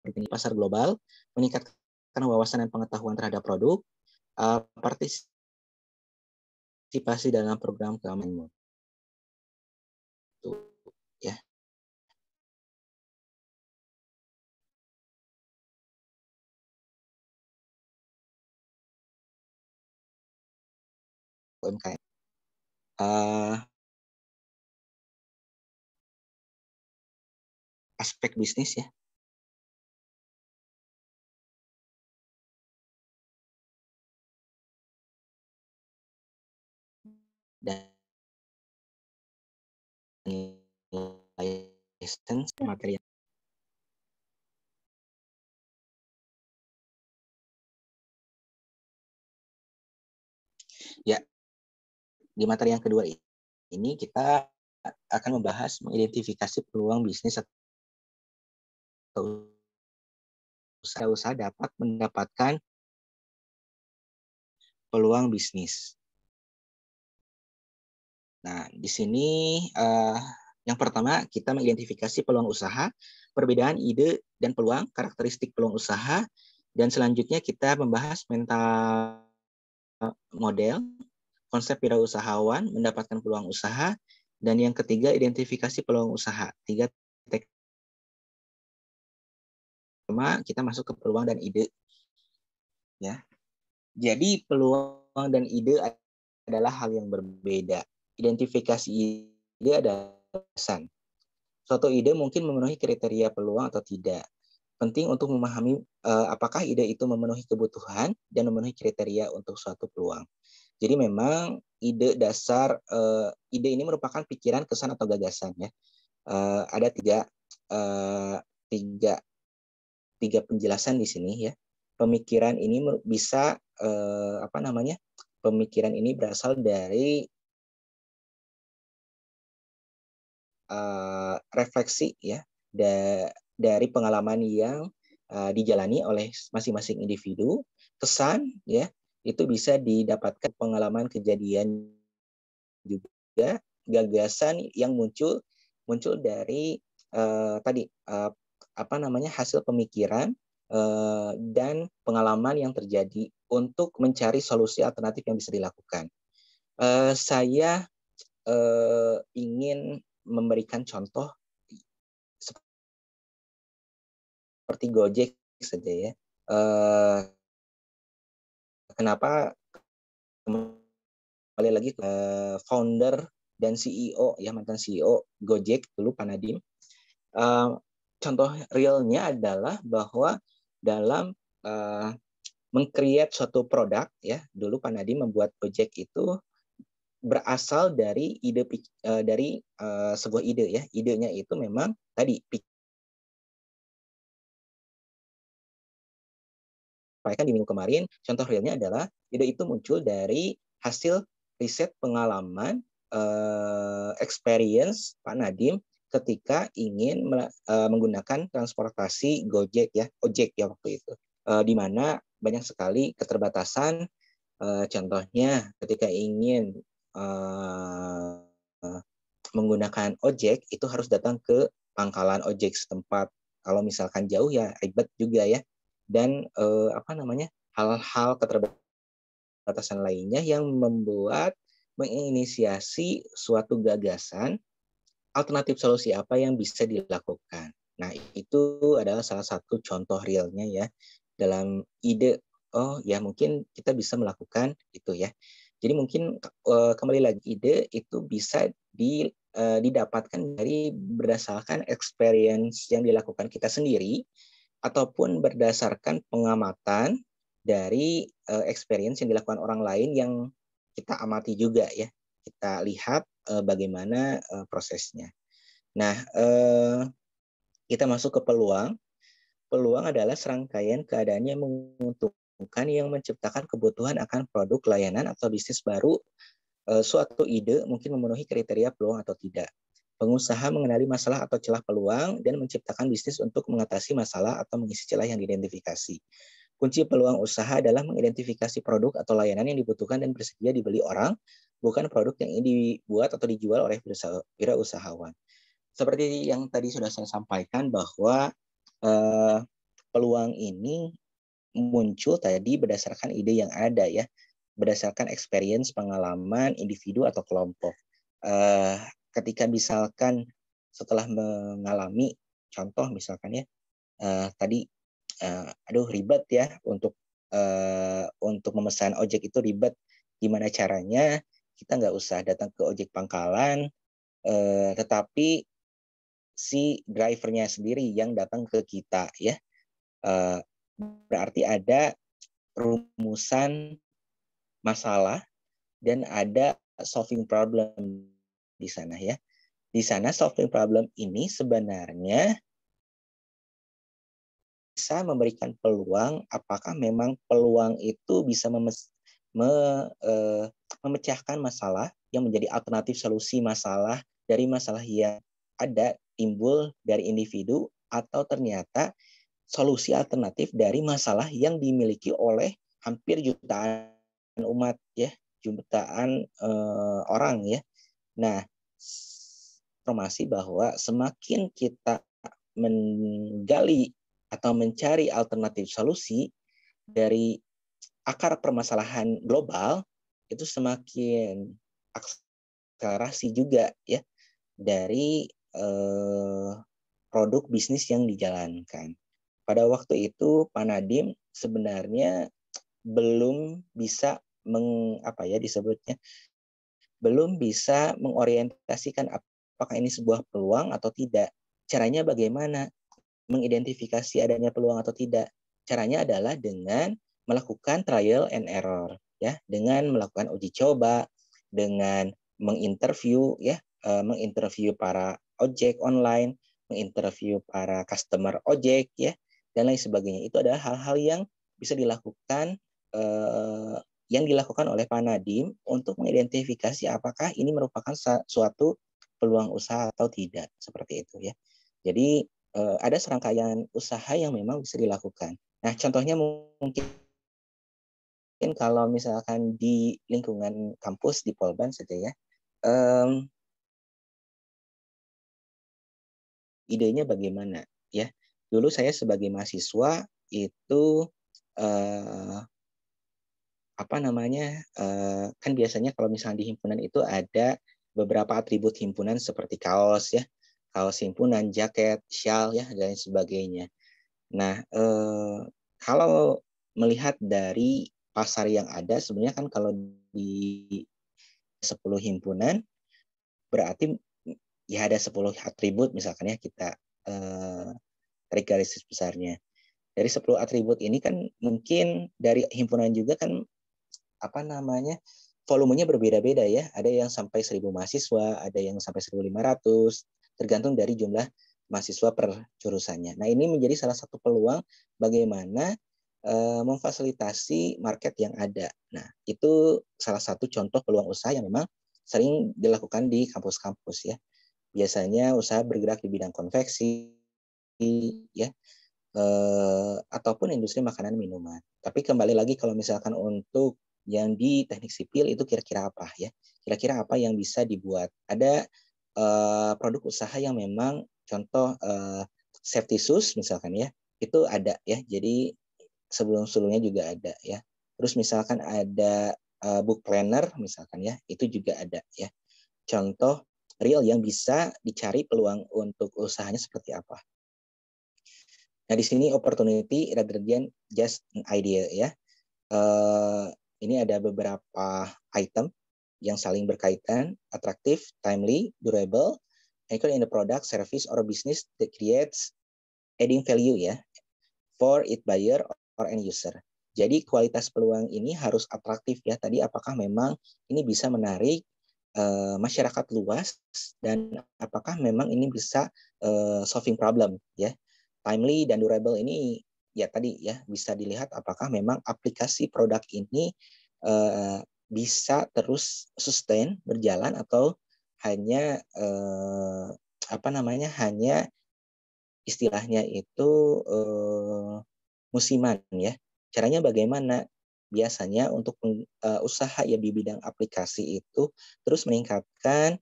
di pasar global, meningkatkan wawasan dan pengetahuan terhadap produk, partisipasi dalam program keamanan. Ya. UMKM. Aspek bisnis ya. Dan license materi. Ya, di materi yang kedua ini kita akan membahas mengidentifikasi peluang bisnis atau usaha dapat mendapatkan peluang bisnis. Nah, di sini yang pertama kita mengidentifikasi peluang usaha, perbedaan ide dan peluang, karakteristik peluang usaha, dan selanjutnya kita membahas mental model, konsep wirausahawan, mendapatkan peluang usaha, dan yang ketiga identifikasi peluang usaha. 3 pertama kita masuk ke peluang dan ide. Ya. Jadi peluang dan ide adalah hal yang berbeda. Identifikasi ide adalah pesan. Suatu ide mungkin memenuhi kriteria peluang atau tidak. Penting untuk memahami apakah ide itu memenuhi kebutuhan dan memenuhi kriteria untuk suatu peluang. Jadi memang ide dasar ide ini merupakan pikiran, kesan atau gagasan ya. Ada tiga penjelasan di sini ya. Pemikiran ini bisa pemikiran ini berasal dari refleksi ya, dari pengalaman yang dijalani oleh masing-masing individu. Kesan ya, itu bisa didapatkan pengalaman kejadian juga. Gagasan yang muncul dari hasil pemikiran dan pengalaman yang terjadi untuk mencari solusi alternatif yang bisa dilakukan. Saya ingin memberikan contoh seperti Gojek saja ya. Kenapa kembali lagi founder dan CEO ya, mantan CEO Gojek dulu Pak Nadiem. Contoh realnya adalah bahwa dalam meng-create suatu produk ya, dulu Pak Nadiem membuat Gojek itu berasal dari sebuah ide ya. Idenya itu memang tadi di minggu kemarin. Contoh realnya adalah ide itu muncul dari hasil riset pengalaman experience Pak Nadiem ketika ingin menggunakan transportasi Gojek ya, ojek ya waktu itu, di mana banyak sekali keterbatasan. Contohnya ketika ingin menggunakan ojek itu harus datang ke pangkalan ojek setempat. Kalau misalkan jauh ya ribet juga ya. Dan hal-hal keterbatasan lainnya yang membuat menginisiasi suatu gagasan alternatif solusi apa yang bisa dilakukan. Nah, itu adalah salah satu contoh realnya ya dalam ide, oh ya mungkin kita bisa melakukan itu ya. Jadi mungkin kembali lagi ide itu bisa didapatkan dari berdasarkan experience yang dilakukan kita sendiri ataupun berdasarkan pengamatan dari experience yang dilakukan orang lain yang kita amati juga ya. Kita lihat bagaimana prosesnya. Nah, kita masuk ke peluang. Peluang adalah serangkaian keadaan yang menguntungkan yang menciptakan kebutuhan akan produk, layanan, atau bisnis baru. Suatu ide mungkin memenuhi kriteria peluang atau tidak. Pengusaha mengenali masalah atau celah peluang dan menciptakan bisnis untuk mengatasi masalah atau mengisi celah yang diidentifikasi. Kunci peluang usaha adalah mengidentifikasi produk atau layanan yang dibutuhkan dan bersedia dibeli orang, bukan produk yang dibuat atau dijual oleh wirausahawan. Seperti yang tadi sudah saya sampaikan bahwa peluang ini muncul tadi berdasarkan ide yang ada ya, berdasarkan experience, pengalaman individu atau kelompok. Ketika misalkan setelah mengalami contoh misalkan ya tadi ribet ya untuk memesan ojek itu ribet. Gimana caranya? Kita nggak usah datang ke ojek pangkalan, tetapi si drivernya sendiri yang datang ke kita ya. Berarti ada rumusan masalah dan ada solving problem di sana ya. Di sana solving problem ini sebenarnya bisa memberikan peluang, apakah memang peluang itu bisa memecahkan masalah yang menjadi alternatif solusi masalah dari masalah yang ada timbul dari individu, atau ternyata solusi alternatif dari masalah yang dimiliki oleh hampir jutaan umat ya, jutaan orang ya. Nah, informasi bahwa semakin kita menggali atau mencari alternatif solusi dari akar permasalahan global, itu semakin akselerasi juga ya dari produk bisnis yang dijalankan. Pada waktu itu Pak Nadiem sebenarnya belum bisa belum bisa mengorientasikan apakah ini sebuah peluang atau tidak. Caranya bagaimana mengidentifikasi adanya peluang atau tidak? Caranya adalah dengan melakukan trial and error. ya, dengan melakukan uji coba, dengan menginterview ya, menginterview para ojek online, menginterview para customer ojek ya, dan lain sebagainya. Itu adalah hal-hal yang bisa dilakukan yang dilakukan oleh Pak Nadiem untuk mengidentifikasi apakah ini merupakan suatu peluang usaha atau tidak, seperti itu ya. Jadi ada serangkaian usaha yang memang bisa dilakukan. Nah, contohnya mungkin kalau misalkan di lingkungan kampus di Polban saja ya, idenya bagaimana ya? Dulu saya sebagai mahasiswa itu kan biasanya kalau misalnya di himpunan itu ada beberapa atribut himpunan seperti kaos ya, kaos himpunan, jaket, shawl ya, dan lain sebagainya. Nah, kalau melihat dari pasar yang ada, sebenarnya kan kalau di 10 himpunan berarti ya ada 10 atribut misalkan ya, kita tarik garis besarnya. Dari 10 atribut ini kan mungkin dari himpunan juga kan volumenya berbeda-beda ya. Ada yang sampai 1.000 mahasiswa, ada yang sampai 1.500, tergantung dari jumlah mahasiswa per jurusannya. Nah, ini menjadi salah satu peluang bagaimana memfasilitasi market yang ada. Nah, itu salah satu contoh peluang usaha yang memang sering dilakukan di kampus-kampus ya. Biasanya usaha bergerak di bidang konveksi ya, ataupun industri makanan minuman. Tapi kembali lagi kalau misalkan untuk yang di teknik sipil itu kira-kira apa ya? Kira-kira apa yang bisa dibuat? Ada produk usaha yang memang contoh safety shoes misalkan ya, itu ada ya. Jadi sebelum-sebelumnya juga ada ya. Terus misalkan ada book planner misalkan ya, itu juga ada ya. Contoh real yang bisa dicari peluang untuk usahanya seperti apa. Nah, di sini opportunity rather than just an idea ya. Ini ada beberapa item yang saling berkaitan, attractive, timely, durable, anchor in the product, service, or business that creates adding value ya for its buyer or end user. Jadi kualitas peluang ini harus atraktif ya. Tadi apakah memang ini bisa menarik masyarakat luas dan apakah memang ini bisa solving problem ya. Timely dan durable ini ya tadi ya bisa dilihat apakah memang aplikasi produk ini bisa terus sustain berjalan atau hanya hanya istilahnya itu musiman ya. Caranya bagaimana? Biasanya untuk usaha ya di bidang aplikasi itu terus meningkatkan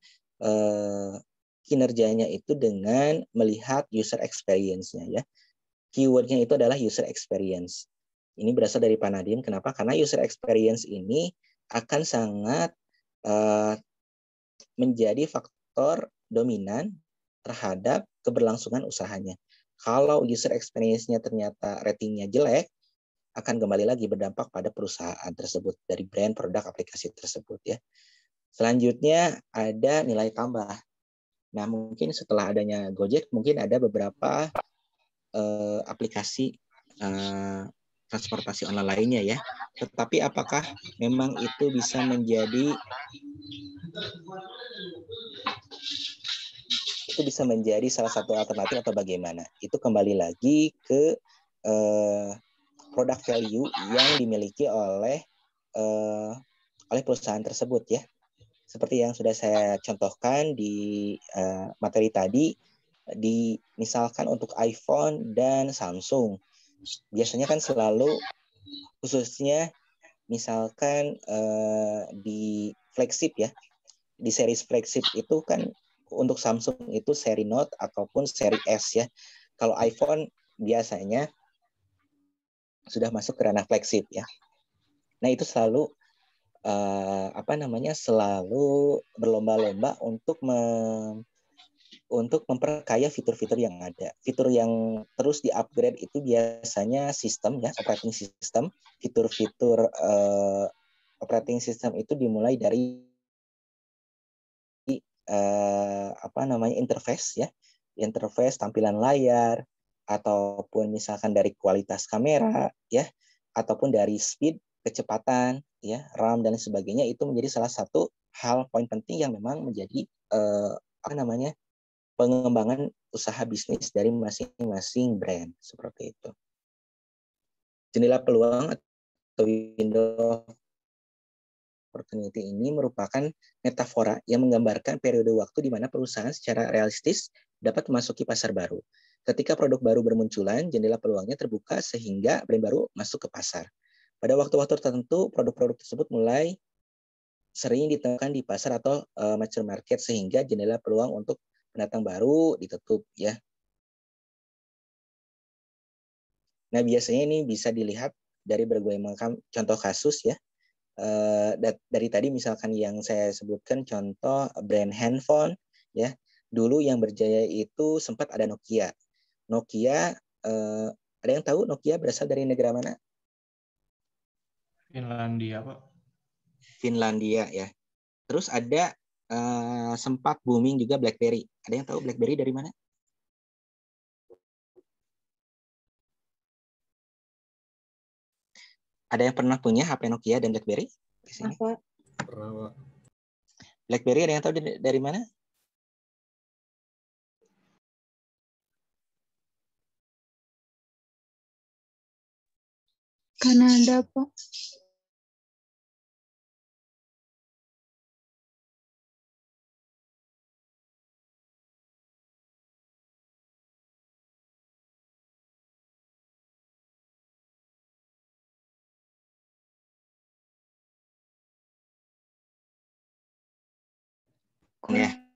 kinerjanya itu dengan melihat user experience-nya ya. Keywordnya itu adalah user experience. Ini berasal dari Pak Nadiem. Kenapa? Karena user experience ini akan sangat menjadi faktor dominan terhadap keberlangsungan usahanya. Kalau user experience-nya ternyata ratingnya jelek, akan kembali lagi berdampak pada perusahaan tersebut, dari brand, produk, aplikasi tersebut ya. Selanjutnya ada nilai tambah. Nah, mungkin setelah adanya Gojek, mungkin ada beberapa aplikasi transportasi online lainnya ya. Tetapi apakah memang itu bisa menjadi salah satu alternatif atau bagaimana? Itu kembali lagi ke product value yang dimiliki oleh perusahaan tersebut ya. Seperti yang sudah saya contohkan di materi tadi, misalkan untuk iPhone dan Samsung, biasanya kan selalu khususnya misalkan di flagship ya, di series flagship itu kan untuk Samsung itu seri Note ataupun seri S ya. Kalau iPhone biasanya sudah masuk ke ranah flagship ya. Nah, itu selalu selalu berlomba-lomba untuk memperkaya fitur-fitur yang ada. Fitur yang terus di-upgrade itu biasanya sistem ya, operating system. Fitur-fitur operating system itu dimulai dari interface ya. Interface tampilan layar ataupun misalkan dari kualitas kamera ya, ataupun dari speed, kecepatan ya, RAM dan sebagainya itu menjadi salah satu hal poin penting yang memang menjadi pengembangan usaha bisnis dari masing-masing brand seperti itu. Jendela peluang atau window opportunity ini merupakan metafora yang menggambarkan periode waktu di mana perusahaan secara realistis dapat memasuki pasar baru. Ketika produk baru bermunculan, jendela peluangnya terbuka sehingga brand baru masuk ke pasar. Pada waktu-waktu tertentu, produk-produk tersebut mulai sering ditemukan di pasar atau mature market sehingga jendela peluang untuk pendatang baru ditutup ya. Nah, biasanya ini bisa dilihat dari berbagai macam contoh kasus ya. Dari tadi misalkan yang saya sebutkan contoh brand handphone ya. Dulu yang berjaya itu sempat ada Nokia. Nokia ada yang tahu Nokia berasal dari negara mana? Finlandia, Pak. Finlandia ya. Terus ada sempat booming juga BlackBerry. Ada yang tahu BlackBerry dari mana? Ada yang pernah punya HP Nokia dan BlackBerry? Apa? Pernah, Pak. BlackBerry ada yang tahu dari mana? Kanada, Pak.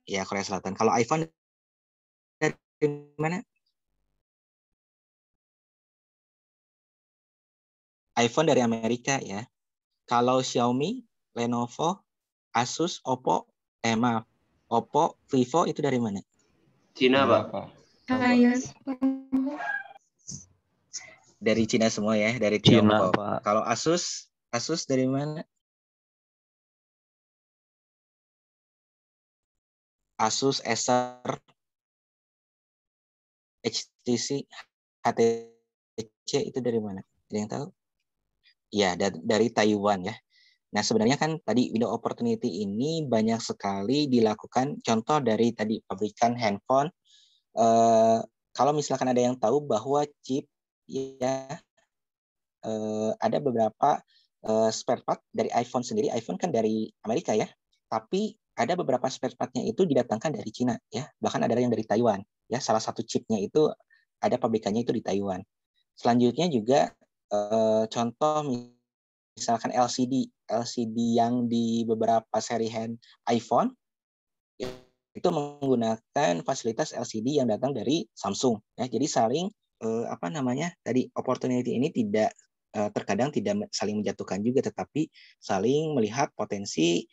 Ya, Korea Selatan. Kalau iPhone dari mana? iPhone dari Amerika ya. Kalau Xiaomi, Lenovo, Asus, Oppo, Oppo, Vivo itu dari mana? Cina, Pak. Dari Cina semua ya, dari Cina, Tiongkok. Pak. Kalau Asus dari mana? Asus, Acer, HTC, HTC itu dari mana? Ada yang tahu? Ya, dari Taiwan ya. Nah, sebenarnya kan tadi window opportunity ini banyak sekali dilakukan. Contoh dari tadi pabrikan handphone. Kalau misalkan ada yang tahu bahwa chip ya ada beberapa spare part dari iPhone sendiri. iPhone kan dari Amerika ya. Tapi ada beberapa spare part-nya itu didatangkan dari Cina ya. Bahkan ada yang dari Taiwan ya. Salah satu chipnya itu ada pabrikannya itu di Taiwan. Selanjutnya juga contoh misalkan LCD yang di beberapa seri iPhone itu menggunakan fasilitas LCD yang datang dari Samsung ya. Jadi saling tadi opportunity ini tidak terkadang tidak saling menjatuhkan juga, tetapi saling melihat potensi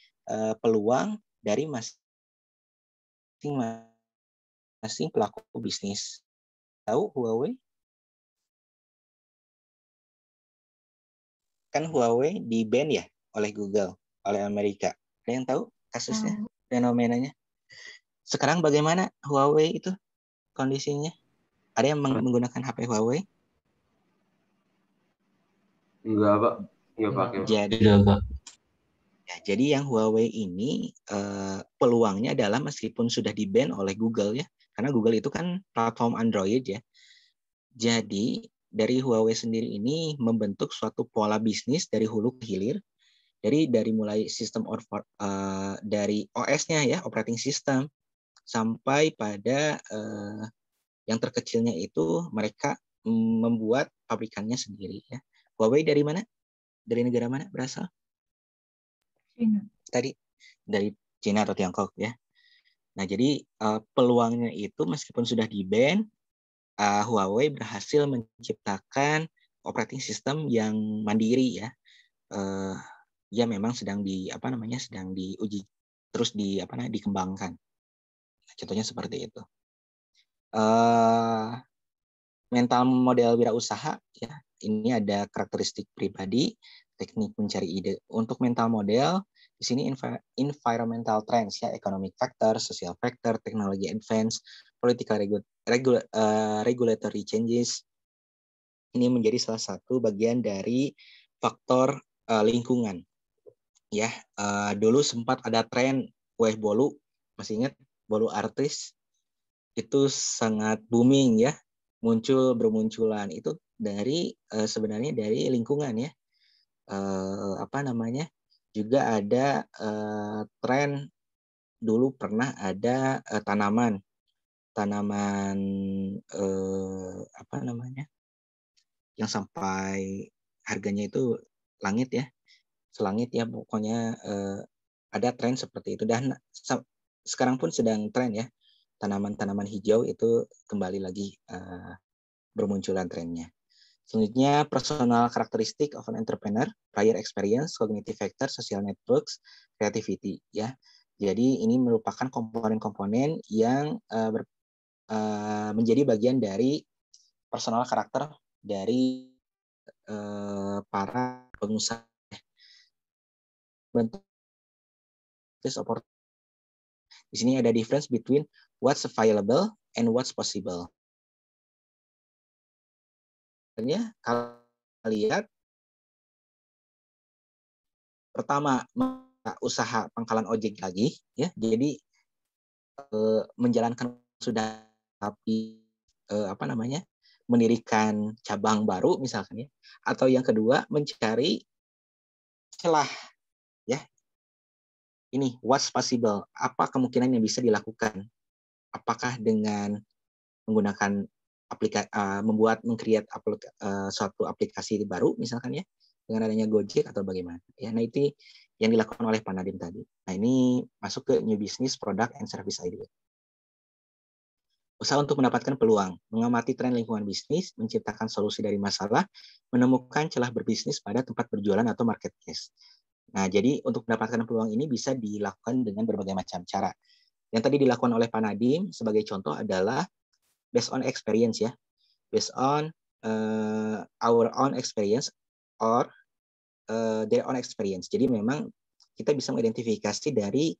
peluang dari masing-masing pelaku bisnis. Tahu Huawei? Kan Huawei di-ban ya oleh Google, oleh Amerika. Ada yang tahu kasusnya, fenomenanya? Sekarang bagaimana Huawei itu kondisinya? Ada yang menggunakan HP Huawei? Enggak, Pak. Enggak pakai. Jadi yang Huawei ini peluangnya adalah meskipun sudah di-ban oleh Google ya, karena Google itu kan platform Android ya. Jadi dari Huawei sendiri ini membentuk suatu pola bisnis dari hulu ke hilir, dari mulai sistem dari OS-nya ya, operating system, sampai pada yang terkecilnya itu mereka membuat pabrikannya sendiri ya. Huawei dari mana? Dari negara mana berasal? Cina. Tadi dari Cina atau Tiongkok ya. Nah, jadi peluangnya itu meskipun sudah di-ban, Huawei berhasil menciptakan operating system yang mandiri ya. Ya memang sedang sedang diuji terus dikembangkan. Contohnya seperti itu. Mental model wirausaha ya. Ini ada karakteristik pribadi, teknik mencari ide. Untuk mental model di sini environmental trends ya, economic factor, social factor, technology advance, political regulatory changes. Ini menjadi salah satu bagian dari faktor lingkungan ya, dulu sempat ada tren kue bolu, masih ingat bolu artis itu sangat booming ya, bermunculan itu dari sebenarnya dari lingkungan ya. Apa namanya? Juga ada tren dulu pernah ada tanaman apa namanya? Yang sampai harganya itu langit ya, selangit ya, pokoknya ada tren seperti itu, dan sekarang pun sedang tren ya, tanaman-tanaman hijau itu kembali lagi bermunculan trennya. Selanjutnya, personal characteristic of an entrepreneur, prior experience, cognitive factor, social networks, creativity ya. Jadi ini merupakan komponen-komponen yang menjadi bagian dari personal karakter dari para pengusaha. Bentuk di sini ada difference between what's available and what's possible. Sebenarnya kalau lihat pertama usaha pangkalan ojek lagi ya, jadi menjalankan sudah tapi apa namanya, mendirikan cabang baru misalkan ya, atau yang kedua mencari celah ya. Ini what's possible, apa kemungkinan yang bisa dilakukan, apakah dengan menggunakan meng-create suatu aplikasi baru misalkan ya, dengan adanya Gojek atau bagaimana ya. Nah itu yang dilakukan oleh Pak Nadiem tadi. Nah ini masuk ke new business, product and service idea. Usaha untuk mendapatkan peluang, mengamati tren lingkungan bisnis, menciptakan solusi dari masalah, menemukan celah berbisnis pada tempat berjualan atau marketplace. Nah, jadi untuk mendapatkan peluang ini bisa dilakukan dengan berbagai macam cara. Yang tadi dilakukan oleh Pak Nadiem sebagai contoh adalah based on experience ya, based on our own experience or their own experience. Jadi memang kita bisa mengidentifikasi dari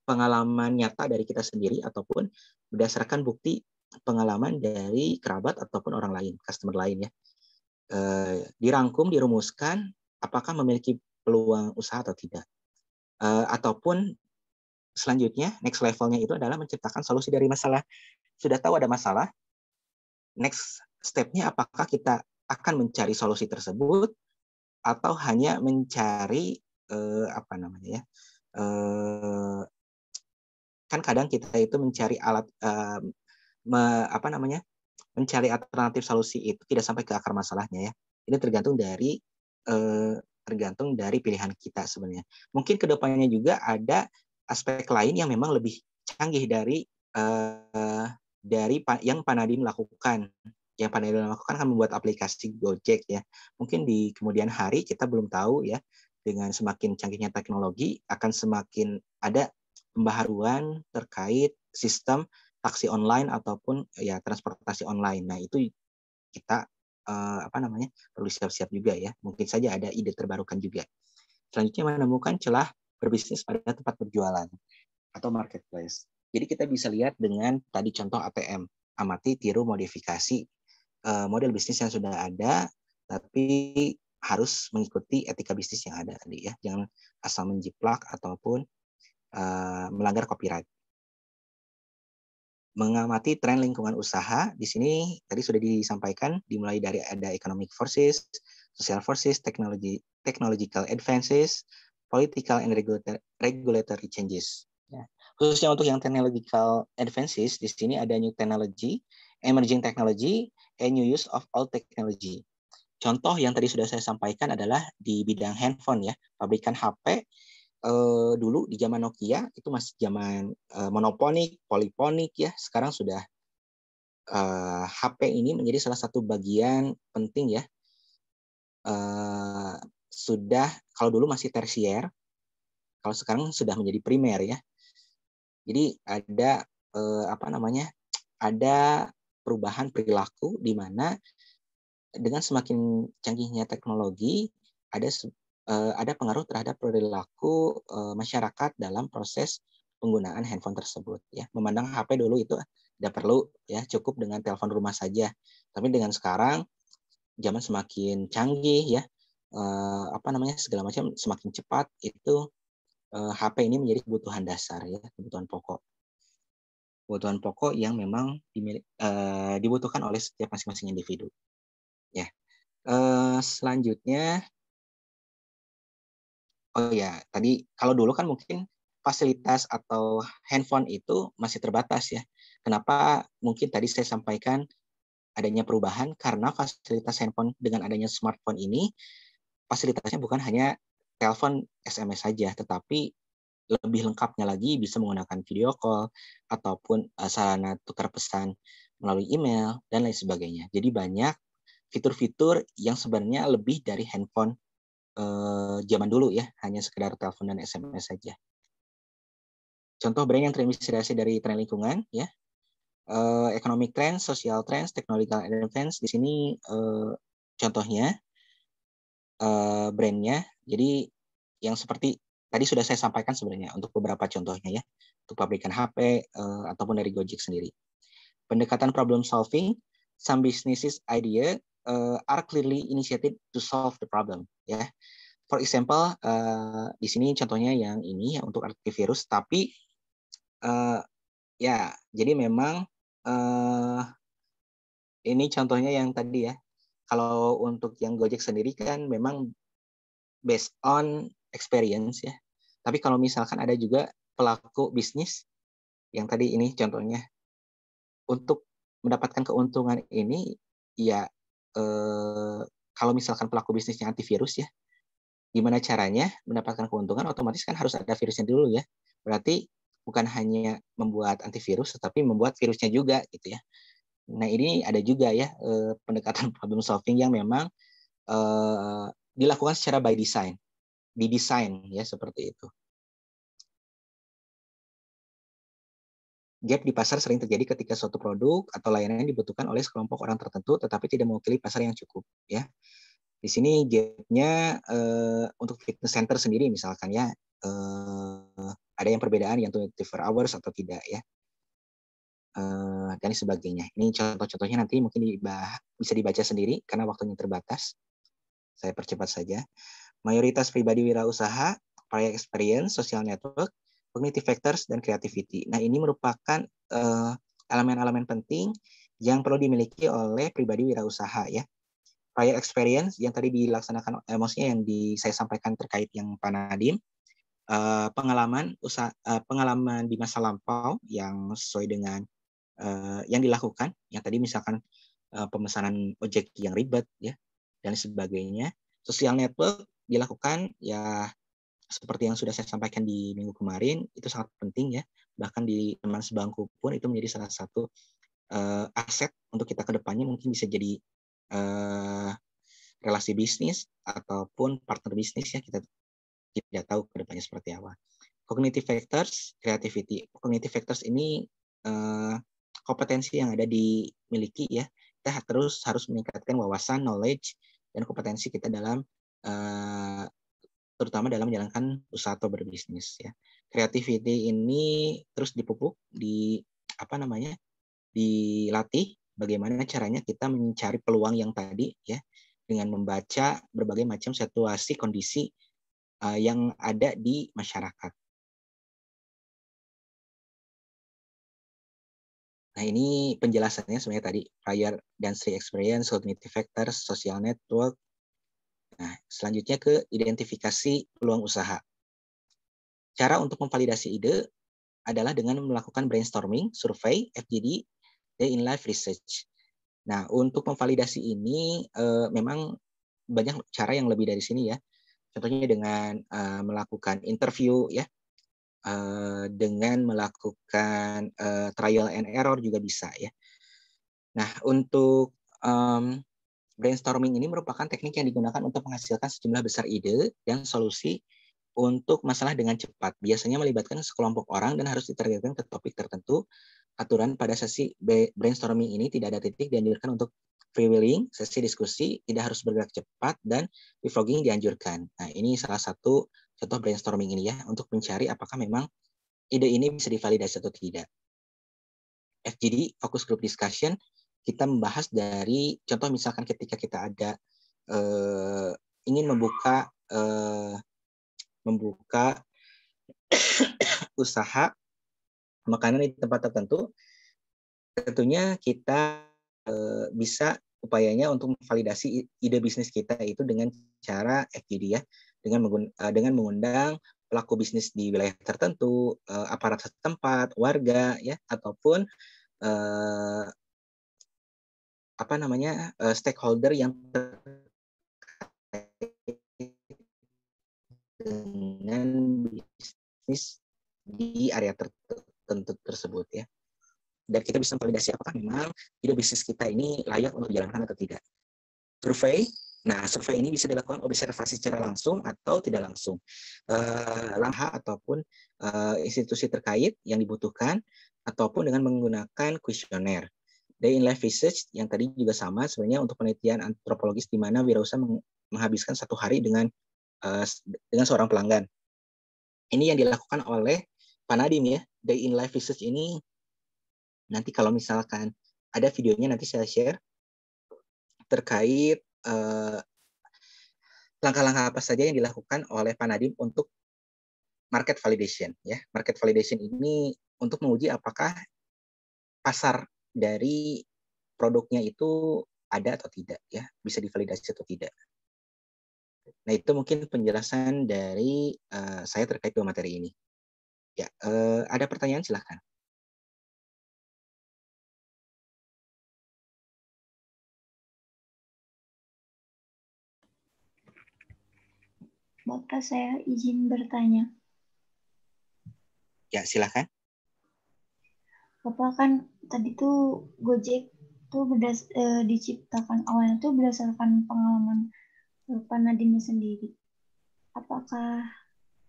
pengalaman nyata dari kita sendiri ataupun berdasarkan bukti pengalaman dari kerabat ataupun orang lain, customer lain ya. Dirangkum, dirumuskan, apakah memiliki peluang usaha atau tidak. Ataupun selanjutnya, next levelnya itu adalah menciptakan solusi dari masalah. Sudah tahu ada masalah, next step-nya apakah kita akan mencari solusi tersebut atau hanya mencari apa namanya ya, kan kadang kita itu mencari alat apa namanya, mencari alternatif solusi itu tidak sampai ke akar masalahnya ya. Ini tergantung dari pilihan kita sebenarnya. Mungkin kedepannya juga ada aspek lain yang memang lebih canggih dari yang Pak Nadiem lakukan. Yang Pak Nadiem lakukan kan membuat aplikasi Gojek ya. Mungkin di kemudian hari kita belum tahu ya, dengan semakin canggihnya teknologi akan semakin ada pembaharuan terkait sistem taksi online ataupun ya transportasi online. Nah itu kita apa namanya, perlu siap-siap juga ya. Mungkin saja ada ide terbarukan juga. Selanjutnya menemukan celah berbisnis pada tempat berjualan atau marketplace. Jadi kita bisa lihat dengan tadi contoh ATM, amati, tiru, modifikasi model bisnis yang sudah ada, tapi harus mengikuti etika bisnis yang ada tadi ya. Jangan asal menjiplak ataupun melanggar copyright. Mengamati tren lingkungan usaha, di sini tadi sudah disampaikan, dimulai dari ada economic forces, social forces, technological advances, political and regulatory changes. Ya. Khususnya untuk yang technological advances, di sini ada new technology, emerging technology, and new use of old technology. Contoh yang tadi sudah saya sampaikan adalah di bidang handphone ya, pabrikan HP. Dulu di zaman Nokia itu masih zaman monoponik, poliponik ya. Sekarang sudah HP ini menjadi salah satu bagian penting ya. Sudah, kalau dulu masih tersier, kalau sekarang sudah menjadi primer ya. Jadi ada apa namanya? Ada perubahan perilaku di mana dengan semakin canggihnya teknologi ada pengaruh terhadap perilaku masyarakat dalam proses penggunaan handphone tersebut ya. Memandang HP dulu itu tidak perlu ya, cukup dengan telepon rumah saja. Tapi dengan sekarang zaman semakin canggih ya, segala macam semakin cepat, itu HP ini menjadi kebutuhan dasar ya, kebutuhan pokok yang memang dibutuhkan oleh setiap masing-masing individu. Ya, selanjutnya, oh ya, tadi kalau dulu kan mungkin fasilitas atau handphone itu masih terbatas ya. Kenapa mungkin tadi saya sampaikan adanya perubahan karena fasilitas handphone dengan adanya smartphone ini fasilitasnya bukan hanya telepon SMS saja, tetapi lebih lengkapnya lagi bisa menggunakan video call ataupun sarana tukar pesan melalui email dan lain sebagainya. Jadi banyak fitur-fitur yang sebenarnya lebih dari handphone zaman dulu ya, hanya sekedar telepon dan SMS saja. Contoh brand yang terinspirasi dari tren lingkungan ya, economic trends, social trends, technological advance. Di sini contohnya brandnya. Jadi yang seperti tadi sudah saya sampaikan sebenarnya untuk beberapa contohnya ya, untuk pabrikan HP ataupun dari Gojek sendiri. Pendekatan problem solving, some businesses idea are clearly initiated to solve the problem ya. For example, di sini contohnya yang ini ya, untuk antivirus, tapi ya jadi memang ini contohnya yang tadi ya. Kalau untuk yang Gojek sendiri kan memang based on experience ya. Tapi kalau misalkan ada juga pelaku bisnis yang tadi ini contohnya, untuk mendapatkan keuntungan ini ya kalau misalkan pelaku bisnisnya antivirus ya, gimana caranya mendapatkan keuntungan? Otomatis kan harus ada virusnya dulu ya. Berarti bukan hanya membuat antivirus, tetapi membuat virusnya juga gitu ya. Nah ini ada juga ya pendekatan problem solving yang memang dilakukan secara by design, didesain ya seperti itu. Gap di pasar sering terjadi ketika suatu produk atau layanan yang dibutuhkan oleh sekelompok orang tertentu, tetapi tidak mewakili pasar yang cukup ya. Di sini gapnya untuk fitness center sendiri misalkan ya, ada yang perbedaan yang 24 hours atau tidak ya, dan sebagainya. Ini contoh-contohnya nanti mungkin bisa dibaca sendiri karena waktunya terbatas. Saya percepat saja. Mayoritas pribadi wirausaha, prior experience, social network, cognitive factors, dan creativity. Nah ini merupakan elemen-elemen penting yang perlu dimiliki oleh pribadi wirausaha ya. Prior experience yang tadi dilaksanakan, maksudnya yang saya sampaikan terkait yang Pak Nadiem, pengalaman di masa lampau yang sesuai dengan yang dilakukan, yang tadi misalkan pemesanan ojek yang ribet ya dan sebagainya. Social network dilakukan ya seperti yang sudah saya sampaikan di minggu kemarin, itu sangat penting ya, bahkan di teman sebangku pun itu menjadi salah satu aset untuk kita ke depannya, mungkin bisa jadi relasi bisnis ataupun partner bisnis ya, kita tidak tahu ke depannya seperti apa. Cognitive factors, creativity. Cognitive factors ini kompetensi yang ada dimiliki ya, kita terus harus meningkatkan wawasan, knowledge, dan kompetensi kita dalam terutama dalam menjalankan usaha atau berbisnis ya. Creativity ini terus dipupuk, dilatih bagaimana caranya kita mencari peluang yang tadi ya, dengan membaca berbagai macam situasi kondisi yang ada di masyarakat. Nah ini penjelasannya sebenarnya tadi, prior dan experience, cognitive factors, social network. Nah selanjutnya ke identifikasi peluang usaha. Cara untuk memvalidasi ide adalah dengan melakukan brainstorming, survei, FGD, dan in-life research. Nah untuk memvalidasi ini memang banyak cara yang lebih dari sini ya. Contohnya dengan melakukan interview ya, dengan melakukan trial and error juga bisa ya. Nah untuk brainstorming ini merupakan teknik yang digunakan untuk menghasilkan sejumlah besar ide dan solusi untuk masalah dengan cepat. Biasanya melibatkan sekelompok orang dan harus ditargetkan ke topik tertentu. Aturan pada sesi brainstorming ini tidak ada titik, dianjurkan untuk freewheeling, sesi diskusi tidak harus bergerak cepat, dan defogging dianjurkan. Nah, ini salah satu contoh brainstorming ini ya, untuk mencari apakah memang ide ini bisa divalidasi atau tidak. FGD, focus group discussion, kita membahas dari contoh misalkan ketika kita ada ingin membuka usaha makanan di tempat tertentu, tentunya kita bisa upayanya untuk memvalidasi ide bisnis kita itu dengan cara FGD ya, dengan mengundang pelaku bisnis di wilayah tertentu, aparat setempat, warga ya, ataupun stakeholder yang dengan bisnis di area tertentu tersebut ya. Dan kita bisa validasi apakah memang ide bisnis kita ini layak untuk dijalankan atau tidak. Survei, nah survei ini bisa dilakukan observasi secara langsung atau tidak langsung. Langkah ataupun institusi terkait yang dibutuhkan ataupun dengan menggunakan kuesioner. Day in life research yang tadi juga sama sebenarnya untuk penelitian antropologis di mana wirausaha menghabiskan 1 hari dengan seorang pelanggan. Ini yang dilakukan oleh Pak Nadiem ya. Day in life research ini nanti kalau misalkan ada videonya nanti saya share terkait langkah-langkah apa saja yang dilakukan oleh Pak Nadiem untuk market validation ya. Market validation ini untuk menguji apakah pasar dari produknya itu ada atau tidak ya, bisa divalidasi atau tidak. Nah, itu mungkin penjelasan dari saya terkait dua materi ini. Ya, ada pertanyaan silahkan. Bapak, saya izin bertanya. Ya, silahkan. Bapak kan tadi tuh Gojek tuh diciptakan awalnya tuh berdasarkan pengalaman Pak Nadiem sendiri. Apakah,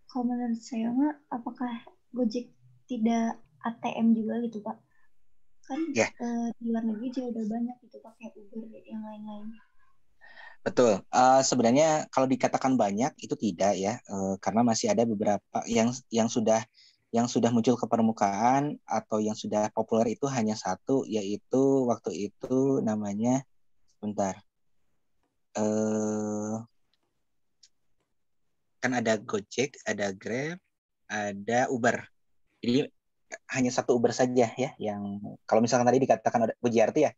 kalau menurut saya apakah Gojek tidak ATM juga gitu Pak? Kan Ya. Di luar negeri juga udah banyak gitu pakai Uber yang lain-lain. Betul. Sebenarnya kalau dikatakan banyak itu tidak ya, karena masih ada beberapa yang sudah muncul ke permukaan atau yang sudah populer itu hanya satu, yaitu waktu itu namanya kan ada Gojek, ada Grab, ada Uber. Jadi hanya satu Uber saja ya yang kalau misalkan tadi dikatakan ada Bujiarti ya.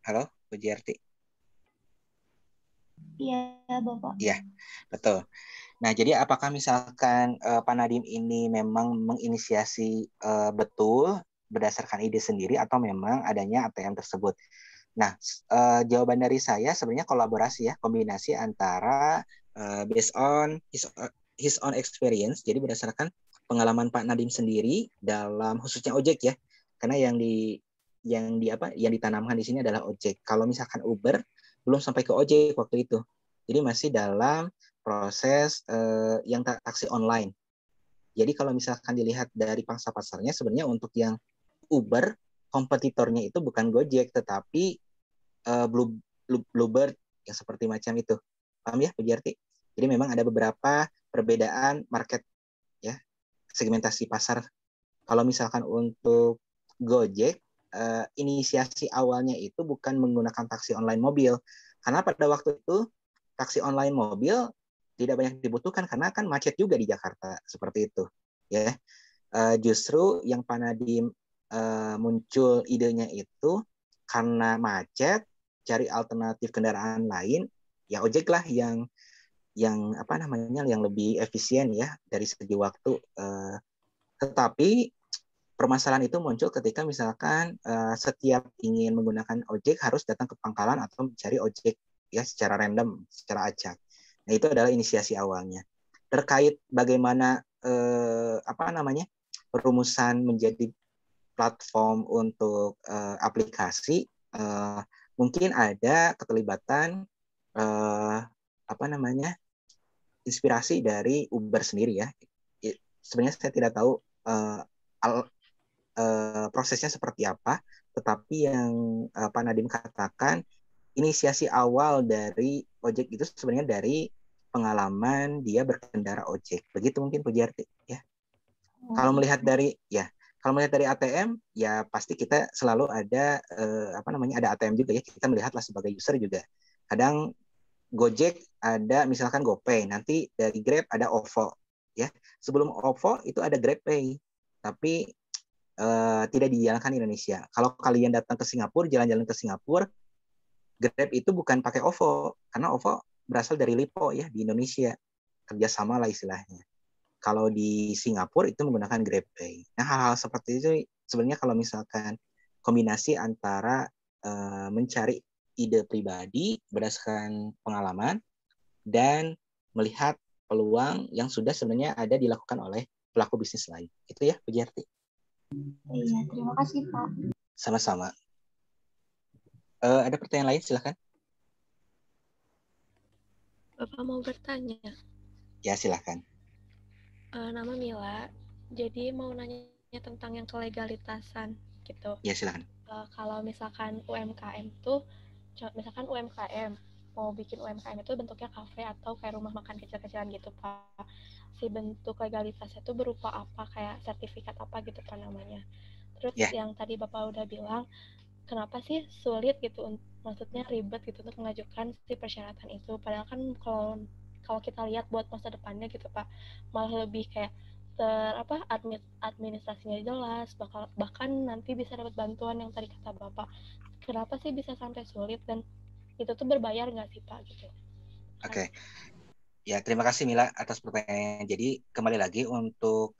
Halo, Bujiarti. Iya, Bapak. Iya, betul. Nah, jadi apakah misalkan Pak Nadiem ini memang menginisiasi betul berdasarkan ide sendiri atau memang adanya ATM tersebut? Nah, jawaban dari saya sebenarnya kolaborasi ya, kombinasi antara based on his own experience, jadi berdasarkan pengalaman Pak Nadiem sendiri dalam khususnya ojek ya, karena yang ditanamkan di sini adalah ojek. Kalau misalkan Uber belum sampai ke ojek waktu itu, jadi masih dalam proses yang taksi online. Jadi kalau misalkan dilihat dari pangsa pasarnya, sebenarnya untuk yang Uber, kompetitornya itu bukan Gojek, tetapi Bluebird yang seperti macam itu. Paham ya, Bu Jarti? Jadi memang ada beberapa perbedaan market, ya, segmentasi pasar. Kalau misalkan untuk Gojek, inisiasi awalnya itu bukan menggunakan taksi online mobil, karena pada waktu itu taksi online mobil tidak banyak dibutuhkan karena kan macet juga di Jakarta seperti itu, ya. Justru yang Pak Nadiem muncul idenya itu karena macet, cari alternatif kendaraan lain, ya ojek lah yang lebih efisien ya dari segi waktu. Tetapi permasalahan itu muncul ketika misalkan setiap ingin menggunakan ojek harus datang ke pangkalan atau mencari ojek ya secara random, secara acak. Nah, itu adalah inisiasi awalnya. Terkait bagaimana perumusan menjadi platform untuk aplikasi, mungkin ada keterlibatan inspirasi dari Uber sendiri ya. Sebenarnya saya tidak tahu prosesnya seperti apa, tetapi yang Pak Nadiem katakan inisiasi awal dari ojek itu sebenarnya dari pengalaman dia berkendara ojek. Begitu mungkin Bu Jarti ya. Kalau melihat dari ATM ya pasti kita selalu ada ada ATM juga ya. Kita melihatlah sebagai user juga. Kadang Gojek ada misalkan GoPay, nanti dari Grab ada OVO, ya. Sebelum OVO itu ada GrabPay, tapi tidak dijalankan di Indonesia. Kalau kalian datang ke Singapura, jalan-jalan ke Singapura, Grab itu bukan pakai OVO, karena OVO berasal dari Lipo ya di Indonesia, kerjasama lah istilahnya. Kalau di Singapura itu menggunakan GrabPay. Nah, hal-hal seperti itu sebenarnya kalau misalkan kombinasi antara mencari ide pribadi berdasarkan pengalaman dan melihat peluang yang sudah sebenarnya ada dilakukan oleh pelaku bisnis lain. Itu ya, Pujiarti. Iya, terima kasih Pak. Sama-sama. Ada pertanyaan lain, silakan. Bapak mau bertanya. Ya, silakan. Nama Mila. Jadi mau nanya tentang yang kelegalitasan gitu. Ya, silakan. Kalau misalkan UMKM tuh, misalkan UMKM mau bikin UMKM itu bentuknya kafe atau kayak rumah makan kecil-kecilan gitu Pak. Si bentuk legalitasnya itu berupa apa, kayak sertifikat apa gitu Pak namanya. Terus yang tadi Bapak udah bilang, kenapa sih sulit gitu, maksudnya ribet gitu untuk mengajukan si persyaratan itu, padahal kan kalau kita lihat buat masa depannya gitu Pak, malah lebih kayak administrasinya jelas, bahkan nanti bisa dapat bantuan yang tadi kata Bapak. Kenapa sih bisa sampai sulit, dan itu tuh berbayar nggak sih Pak gitu? Oke. Ya, terima kasih Mila atas pertanyaannya. Jadi kembali lagi untuk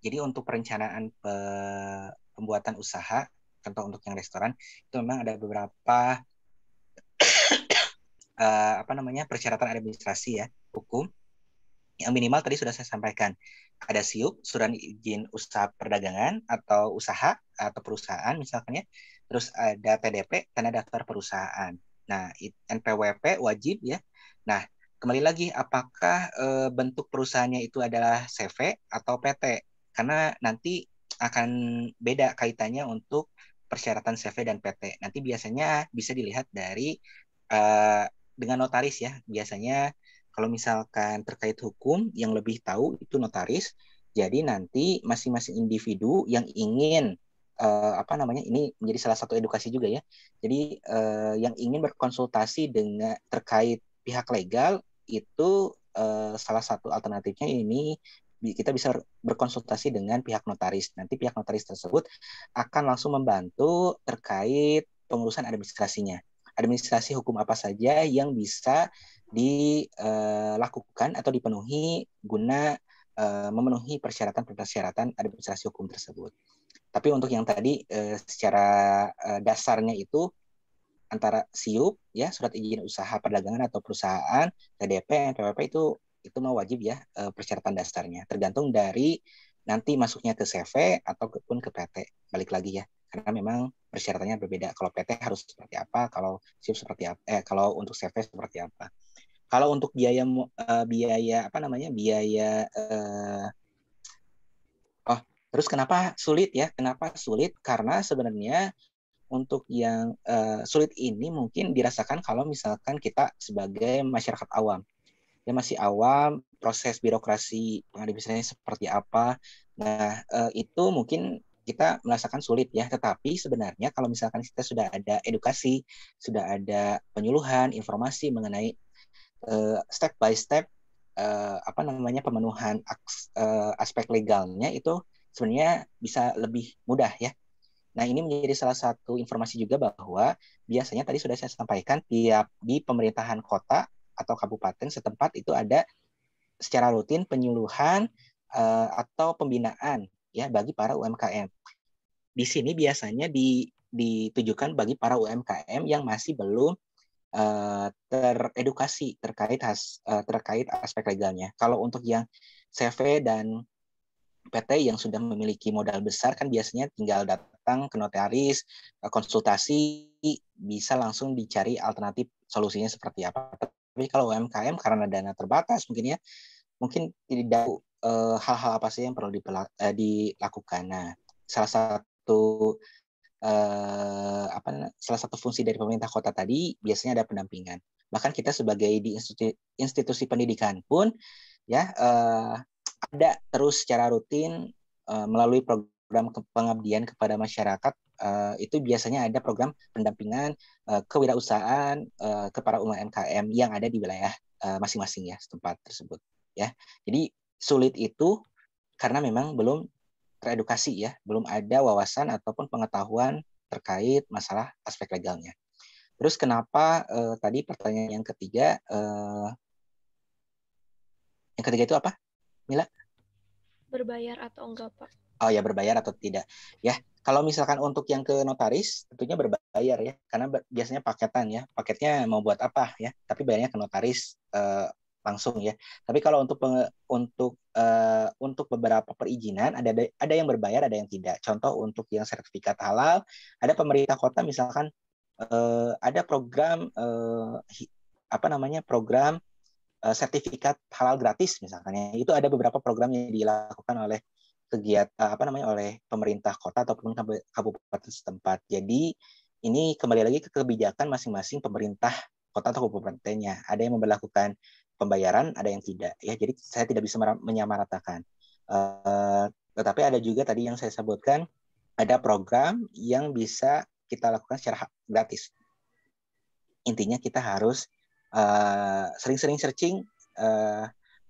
jadi untuk perencanaan pembuatan usaha, contoh untuk yang restoran, itu memang ada beberapa persyaratan administrasi ya, hukum. Yang minimal tadi sudah saya sampaikan. Ada SIUP, surat izin usaha perdagangan atau usaha atau perusahaan misalnya. Terus ada TDP, tanda daftar perusahaan. Nah, NPWP wajib ya. Nah, kembali lagi apakah bentuk perusahaannya itu adalah CV atau PT? Karena nanti akan beda kaitannya untuk persyaratan CV dan PT. Nanti biasanya bisa dilihat dari dengan notaris ya. Biasanya kalau misalkan terkait hukum yang lebih tahu itu notaris. Jadi nanti masing-masing individu yang ingin ini menjadi salah satu edukasi juga ya. Jadi yang ingin berkonsultasi dengan terkait pihak legal itu salah satu alternatifnya ini kita bisa berkonsultasi dengan pihak notaris. Nanti pihak notaris tersebut akan langsung membantu terkait pengurusan administrasinya. Administrasi hukum apa saja yang bisa dilakukan atau dipenuhi guna memenuhi persyaratan administrasi hukum tersebut. Tapi untuk yang tadi secara dasarnya itu antara SIUP ya, surat izin usaha perdagangan atau perusahaan, TDP, NPWP itu mau wajib ya persyaratan dasarnya. Tergantung dari nanti masuknya ke CV ataupun ke PT. Balik lagi ya, karena memang persyaratannya berbeda. Kalau PT harus seperti apa, kalau SIUP seperti apa, kalau untuk CV seperti apa. Kalau untuk biaya terus kenapa sulit ya? Kenapa sulit? Karena sebenarnya untuk yang sulit ini mungkin dirasakan kalau misalkan kita sebagai masyarakat awam. Ya masih awam, proses birokrasi pengadministrasinya seperti apa. Nah, itu mungkin kita merasakan sulit ya. Tetapi sebenarnya kalau misalkan kita sudah ada edukasi, sudah ada penyuluhan, informasi mengenai step by step pemenuhan aspek legalnya itu sebenarnya bisa lebih mudah ya. Nah, ini menjadi salah satu informasi juga bahwa biasanya tadi sudah saya sampaikan tiap di pemerintahan kota atau kabupaten setempat itu ada secara rutin penyuluhan atau pembinaan ya bagi para UMKM. Di sini biasanya ditujukan bagi para UMKM yang masih belum teredukasi terkait aspek legalnya. Kalau untuk yang CV dan PT yang sudah memiliki modal besar kan biasanya tinggal datang ke notaris, konsultasi, bisa langsung dicari alternatif solusinya seperti apa. Tapi kalau UMKM karena dana terbatas mungkin tidak hal-hal apa sih yang perlu dilakukan. Nah, salah satu fungsi dari pemerintah kota tadi biasanya ada pendampingan. Bahkan kita sebagai di institusi pendidikan pun ya ada terus secara rutin melalui program pengabdian kepada masyarakat itu biasanya ada program pendampingan kewirausahaan ke para UMKM yang ada di wilayah masing-masing ya setempat tersebut ya. Jadi sulit itu karena memang belum teredukasi ya, belum ada wawasan ataupun pengetahuan terkait masalah aspek legalnya. Terus kenapa tadi pertanyaan yang ketiga itu apa, Mila? Berbayar atau enggak, Pak? Oh ya, berbayar atau tidak. Ya, kalau misalkan untuk yang ke notaris tentunya berbayar ya, karena biasanya paketan ya. Paketnya mau buat apa ya, tapi bayarnya ke notaris langsung ya. Tapi kalau untuk beberapa perizinan ada yang berbayar, ada yang tidak. Contoh untuk yang sertifikat halal, ada pemerintah kota misalkan ada program program sertifikat halal gratis misalkan. Itu ada beberapa program yang dilakukan oleh oleh pemerintah kota ataupun kabupaten setempat. Jadi ini kembali lagi ke kebijakan masing-masing pemerintah kota atau kabupatennya. Ada yang memberlakukan pembayaran, ada yang tidak. Ya, jadi saya tidak bisa menyamaratakan. Tetapi ada juga tadi yang saya sebutkan, ada program yang bisa kita lakukan secara gratis. Intinya kita harus sering-sering searching,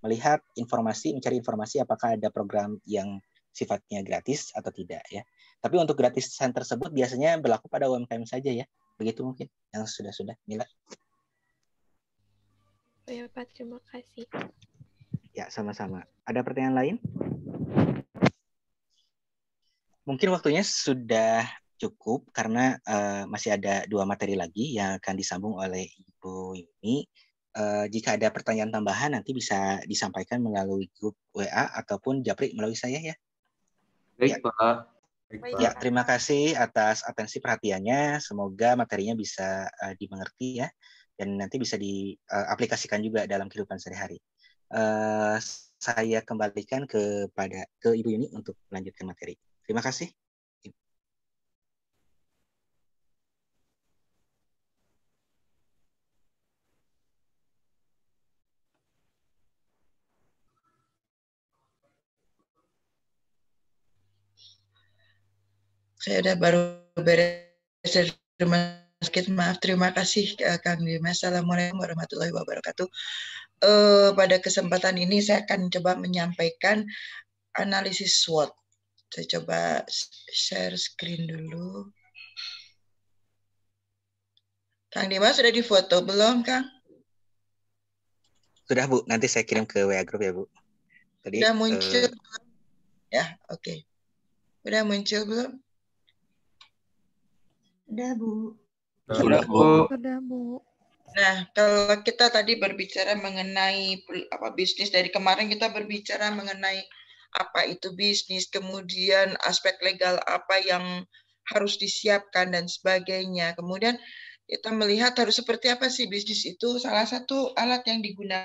melihat informasi, mencari informasi apakah ada program yang sifatnya gratis atau tidak ya. Tapi untuk gratisan tersebut biasanya berlaku pada UMKM saja ya. Begitu mungkin yang sudah-sudah. Mila. Oh ya Pak, terima kasih. Ya, sama-sama. Ada pertanyaan lain? Mungkin waktunya sudah cukup karena masih ada 2 materi lagi yang akan disambung oleh Ibu Yuni. Jika ada pertanyaan tambahan nanti bisa disampaikan melalui grup WA ataupun japri melalui saya ya. Baik, Ya. Pak. Ya, terima kasih atas atensi perhatiannya. Semoga materinya bisa dimengerti ya dan nanti bisa diaplikasikan juga dalam kehidupan sehari-hari. Saya kembalikan ke Ibu Yuni untuk melanjutkan materi. Terima kasih. Saya udah baru beres dari rumah sakit, maaf. Terima kasih Kang Dimas. Assalamualaikum warahmatullahi wabarakatuh. Pada kesempatan ini saya akan coba menyampaikan analisis SWOT. Saya coba share screen dulu. Kang Dimas sudah difoto belum, Kang? Sudah, Bu. Nanti saya kirim ke WA Group ya, Bu. Tadi, sudah muncul? Ya, oke. Udah muncul belum? Udah, Bu. Sudah, Bu. Sudah, Bu. Nah, kalau kita tadi berbicara mengenai bisnis, dari kemarin kita berbicara mengenai apa itu bisnis, kemudian aspek legal apa yang harus disiapkan dan sebagainya. Kemudian kita melihat harus seperti apa sih bisnis itu. Salah satu alat yang digunakan